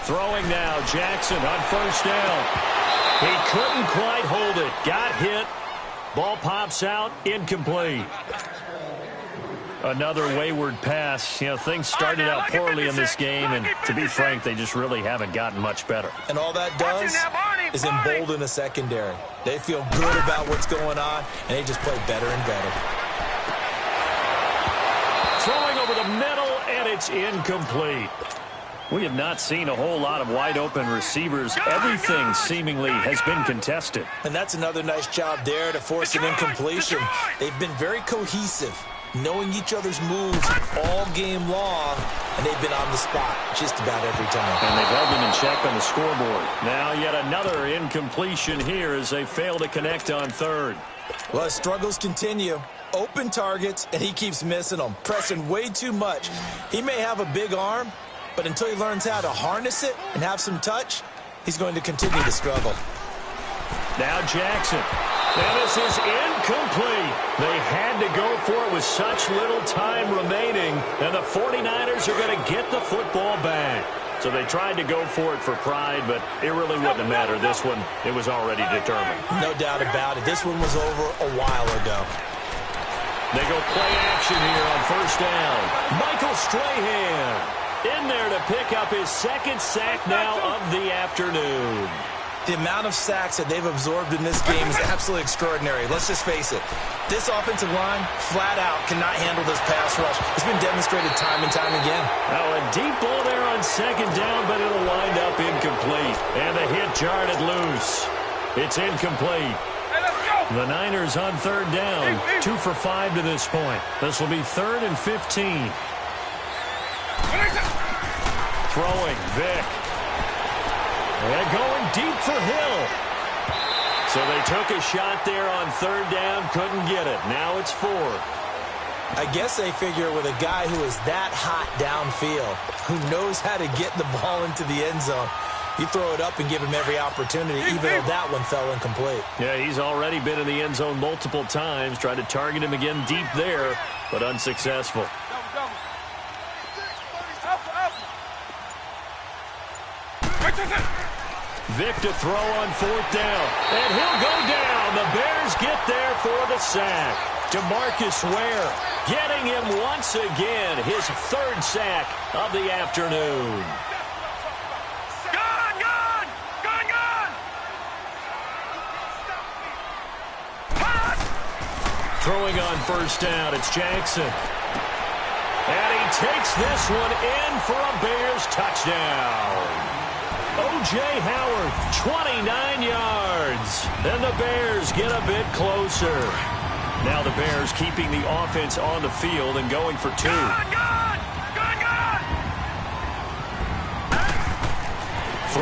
Throwing now, Jackson on 1st down. He couldn't quite hold it. Got hit. Ball pops out, incomplete. Another wayward pass. You know, things started out poorly in this game, and to be frank, they just really haven't gotten much better. And all that does is embolden the secondary. They feel good about what's going on, and they just play better and better. Throwing over the middle, and it's incomplete. We have not seen a whole lot of wide-open receivers. Everything seemingly has been contested. And that's another nice job there to force an incompletion. They've been very cohesive, knowing each other's moves all game long, and they've been on the spot just about every time. And they've held them in check on the scoreboard. Now yet another incompletion here as they fail to connect on 3rd. Well, his struggles continue. Open targets, and he keeps missing them, pressing way too much. He may have a big arm, but until he learns how to harness it and have some touch, he's going to continue to struggle. Now Jackson. And this is incomplete. They had to go for it with such little time remaining, and the 49ers are going to get the football back. So they tried to go for it for pride, but it really wouldn't have mattered. This one, it was already determined. No doubt about it. This one was over a while ago. They go play action here on 1st down. Michael Strahan in there to pick up his 2nd sack now of the afternoon. The amount of sacks that they've absorbed in this game is absolutely extraordinary. Let's just face it. This offensive line, flat out, cannot handle this pass rush. It's been demonstrated time and time again. Now a deep ball there on 2nd down, but it'll wind up incomplete. And the hit jarred it loose. It's incomplete. The Niners on 3rd down, 2 for 5 to this point. This will be 3rd and 15. Throwing, Vick. And going deep for Hill. So they took a shot there on 3rd down, couldn't get it. Now it's 4. I guess they figure with a guy who is that hot downfield, who knows how to get the ball into the end zone, you throw it up and give him every opportunity, even though that one fell incomplete. Yeah, he's already been in the end zone multiple times, tried to target him again deep there, but unsuccessful. Vick to throw on 4th down, and he'll go down. The Bears get there for the sack. DeMarcus Ware getting him once again, his 3rd sack of the afternoon. Throwing on 1st down, it's Jackson. And he takes this one in for a Bears touchdown. O.J. Howard, 29 yards. And the Bears get a bit closer. Now the Bears keeping the offense on the field and going for 2.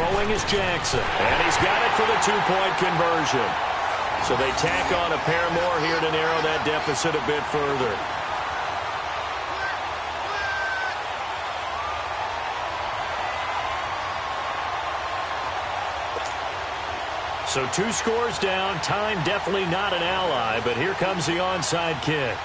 Throwing is Jackson. And he's got it for the two-point conversion. So they tack on a pair more here to narrow that deficit a bit further. So 2 scores down. Time definitely not an ally, but here comes the onside kick.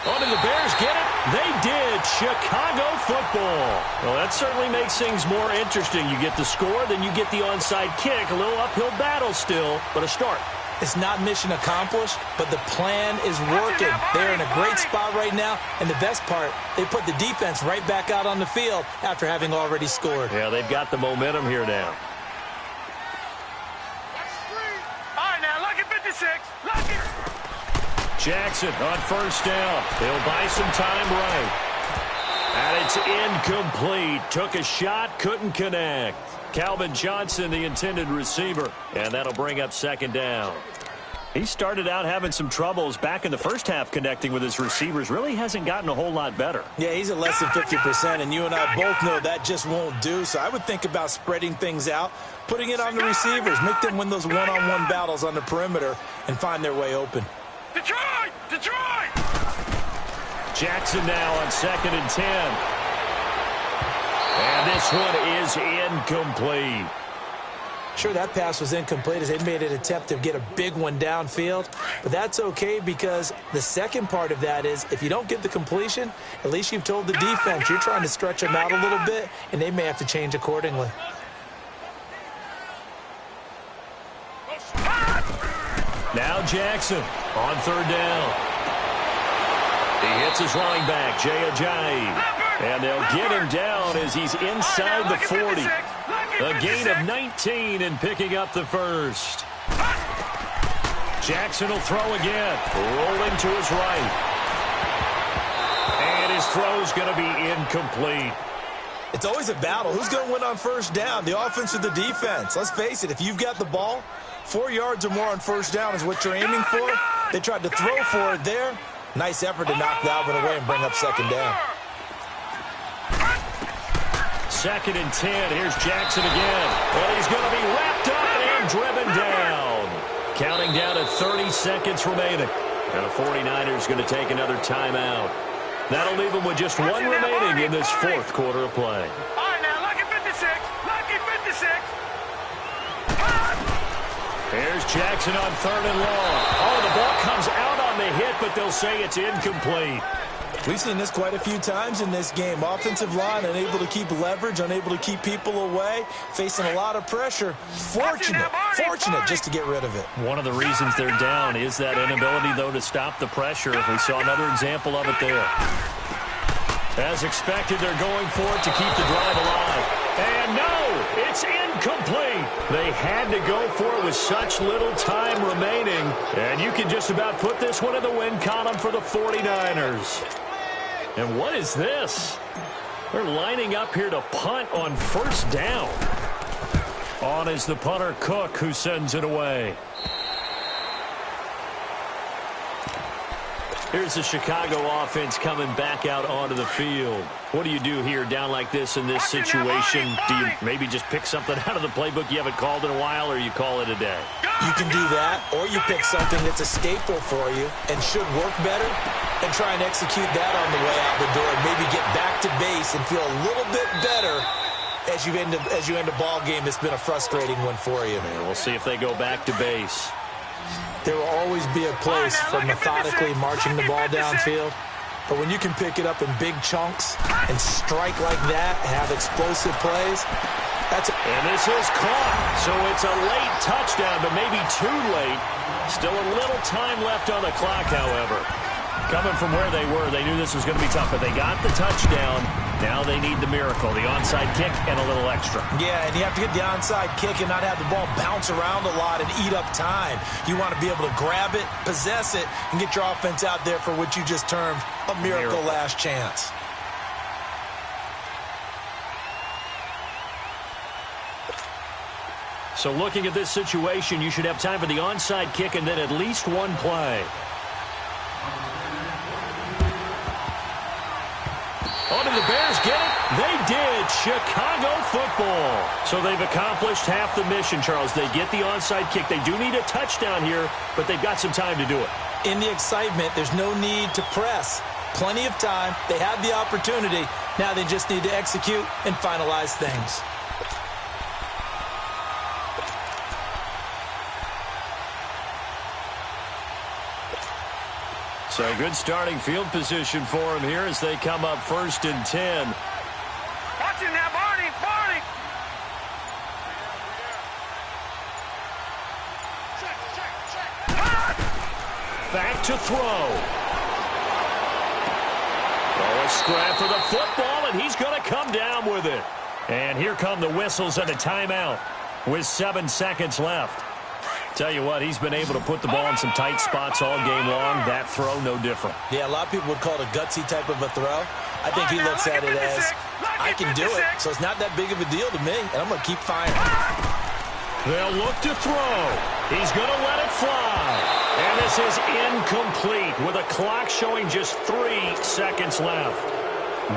Oh, did the Bears get it? They did. Chicago football. Well, that certainly makes things more interesting. You get the score, then you get the onside kick. A little uphill battle still, but a start. It's not mission accomplished, but the plan is working. They're in a great spot right now, and the best part, they put the defense right back out on the field after having already scored. Yeah, they've got the momentum here now. All right, now, lucky 56. Lucky. Jackson on first down. He'll buy some time right. And it's incomplete. Took a shot, couldn't connect. Calvin Johnson, the intended receiver. And that'll bring up second down. He started out having some troubles back in the first half connecting with his receivers. Really hasn't gotten a whole lot better. Yeah, he's at less than 50%, and you and I both know that just won't do. So I would think about spreading things out, putting it on the receivers, make them win those one-on-one battles on the perimeter, and find their way open. Detroit! Detroit! Jackson now on 2nd and 10. And this one is incomplete. Sure, that pass was incomplete as they made an attempt to get a big one downfield. But that's okay because the second part of that is if you don't get the completion, at least you've told the defense you're trying to stretch them out a little bit, and they may have to change accordingly. Now Jackson on 3rd down. He hits his running back, Jay Ajayi. And they'll get him down as he's inside the 40. A gain of 19 and picking up the first. Jackson will throw again. Rolling to his right. And his throw's going to be incomplete. It's always a battle. Who's going to win on first down, the offense or the defense? Let's face it, if you've got the ball, 4 yards or more on first down is what you're aiming for. They tried to throw for it there. Nice effort to knock that one away and bring up second down. 2nd and 10. Here's Jackson again. Well, he's going to be wrapped up and driven down. Counting down to 30 seconds remaining. And the 49ers going to take another timeout. That'll leave them with just one remaining in this 4th quarter of play. All right, now, lucky 56. Lucky 56. Here's Jackson on 3rd and long. Oh, the ball comes out on the hit, but they'll say it's incomplete. We've seen this quite a few times in this game. Offensive line unable to keep leverage, unable to keep people away, facing a lot of pressure. Fortunate just to get rid of it. One of the reasons they're down is that inability, though, to stop the pressure. We saw another example of it there. As expected, they're going for it to keep the drive alive. And no, it's incomplete. They had to go for it with such little time remaining. And you can just about put this one in the win column for the 49ers. And what is this? They're lining up here to punt on first down. On is the punter, Cook, who sends it away. Here's the Chicago offense coming back out onto the field. What do you do here down like this in this situation? Do you maybe just pick something out of the playbook you haven't called in a while, or you call it a day? You can do that, or you pick something that's a staple for you and should work better and try and execute that on the way out the door and maybe get back to base and feel a little bit better as you end a ball game that's been a frustrating one for you. Yeah, we'll see if they go back to base. There will always be a place for methodically marching the ball downfield. But when you can pick it up in big chunks and strike like that, have explosive plays, And this is caught. So it's a late touchdown, but maybe too late. Still a little time left on the clock, however. Coming from where they were, they knew this was going to be tough, but they got the touchdown. Now they need the miracle, the onside kick and a little extra. Yeah, and you have to get the onside kick and not have the ball bounce around a lot and eat up time. You want to be able to grab it, possess it, and get your offense out there for what you just termed a miracle last chance. So looking at this situation, you should have time for the onside kick and then at least one play. On to Can the Bears get it? They did. Chicago football. So they've accomplished half the mission, Charles. They get the onside kick. They do need a touchdown here, but they've got some time to do it. In the excitement, there's no need to press. Plenty of time. They have the opportunity. Now they just need to execute and finalize things. So good starting field position for him here as they come up 1st and 10. Watch him now, Barney! Barney! Back to throw. Oh, a scrap for the football, and he's going to come down with it. And here come the whistles and a timeout with 7 seconds left. Tell you what, he's been able to put the ball in some tight spots all game long. That throw, no different. Yeah, a lot of people would call it a gutsy type of a throw. I think he looks at it as, I can do it, so it's not that big of a deal to me, and I'm going to keep firing. They'll look to throw. He's going to let it fly. And this is incomplete with a clock showing just 3 seconds left.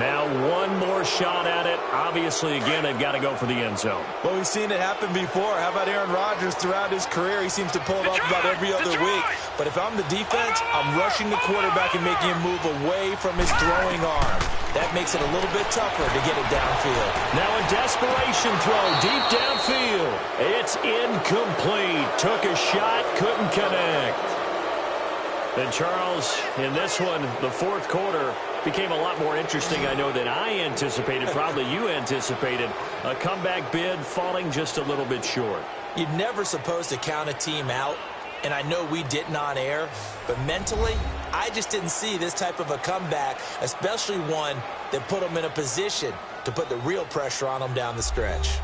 Now one more shot at it. Obviously, again, they've got to go for the end zone. Well, we've seen it happen before. How about Aaron Rodgers throughout his career? He seems to pull it off about every other week. But if I'm the defense, I'm rushing the quarterback and making him move away from his throwing arm. That makes it a little bit tougher to get it downfield. Now a desperation throw deep downfield. It's incomplete. Took a shot, couldn't connect. And Charles, in this one, the 4th quarter became a lot more interesting, I know, than I anticipated. Probably you anticipated. A comeback bid falling just a little bit short. You're never supposed to count a team out, and I know we didn't on air, but mentally, I just didn't see this type of a comeback, especially one that put them in a position to put the real pressure on them down the stretch.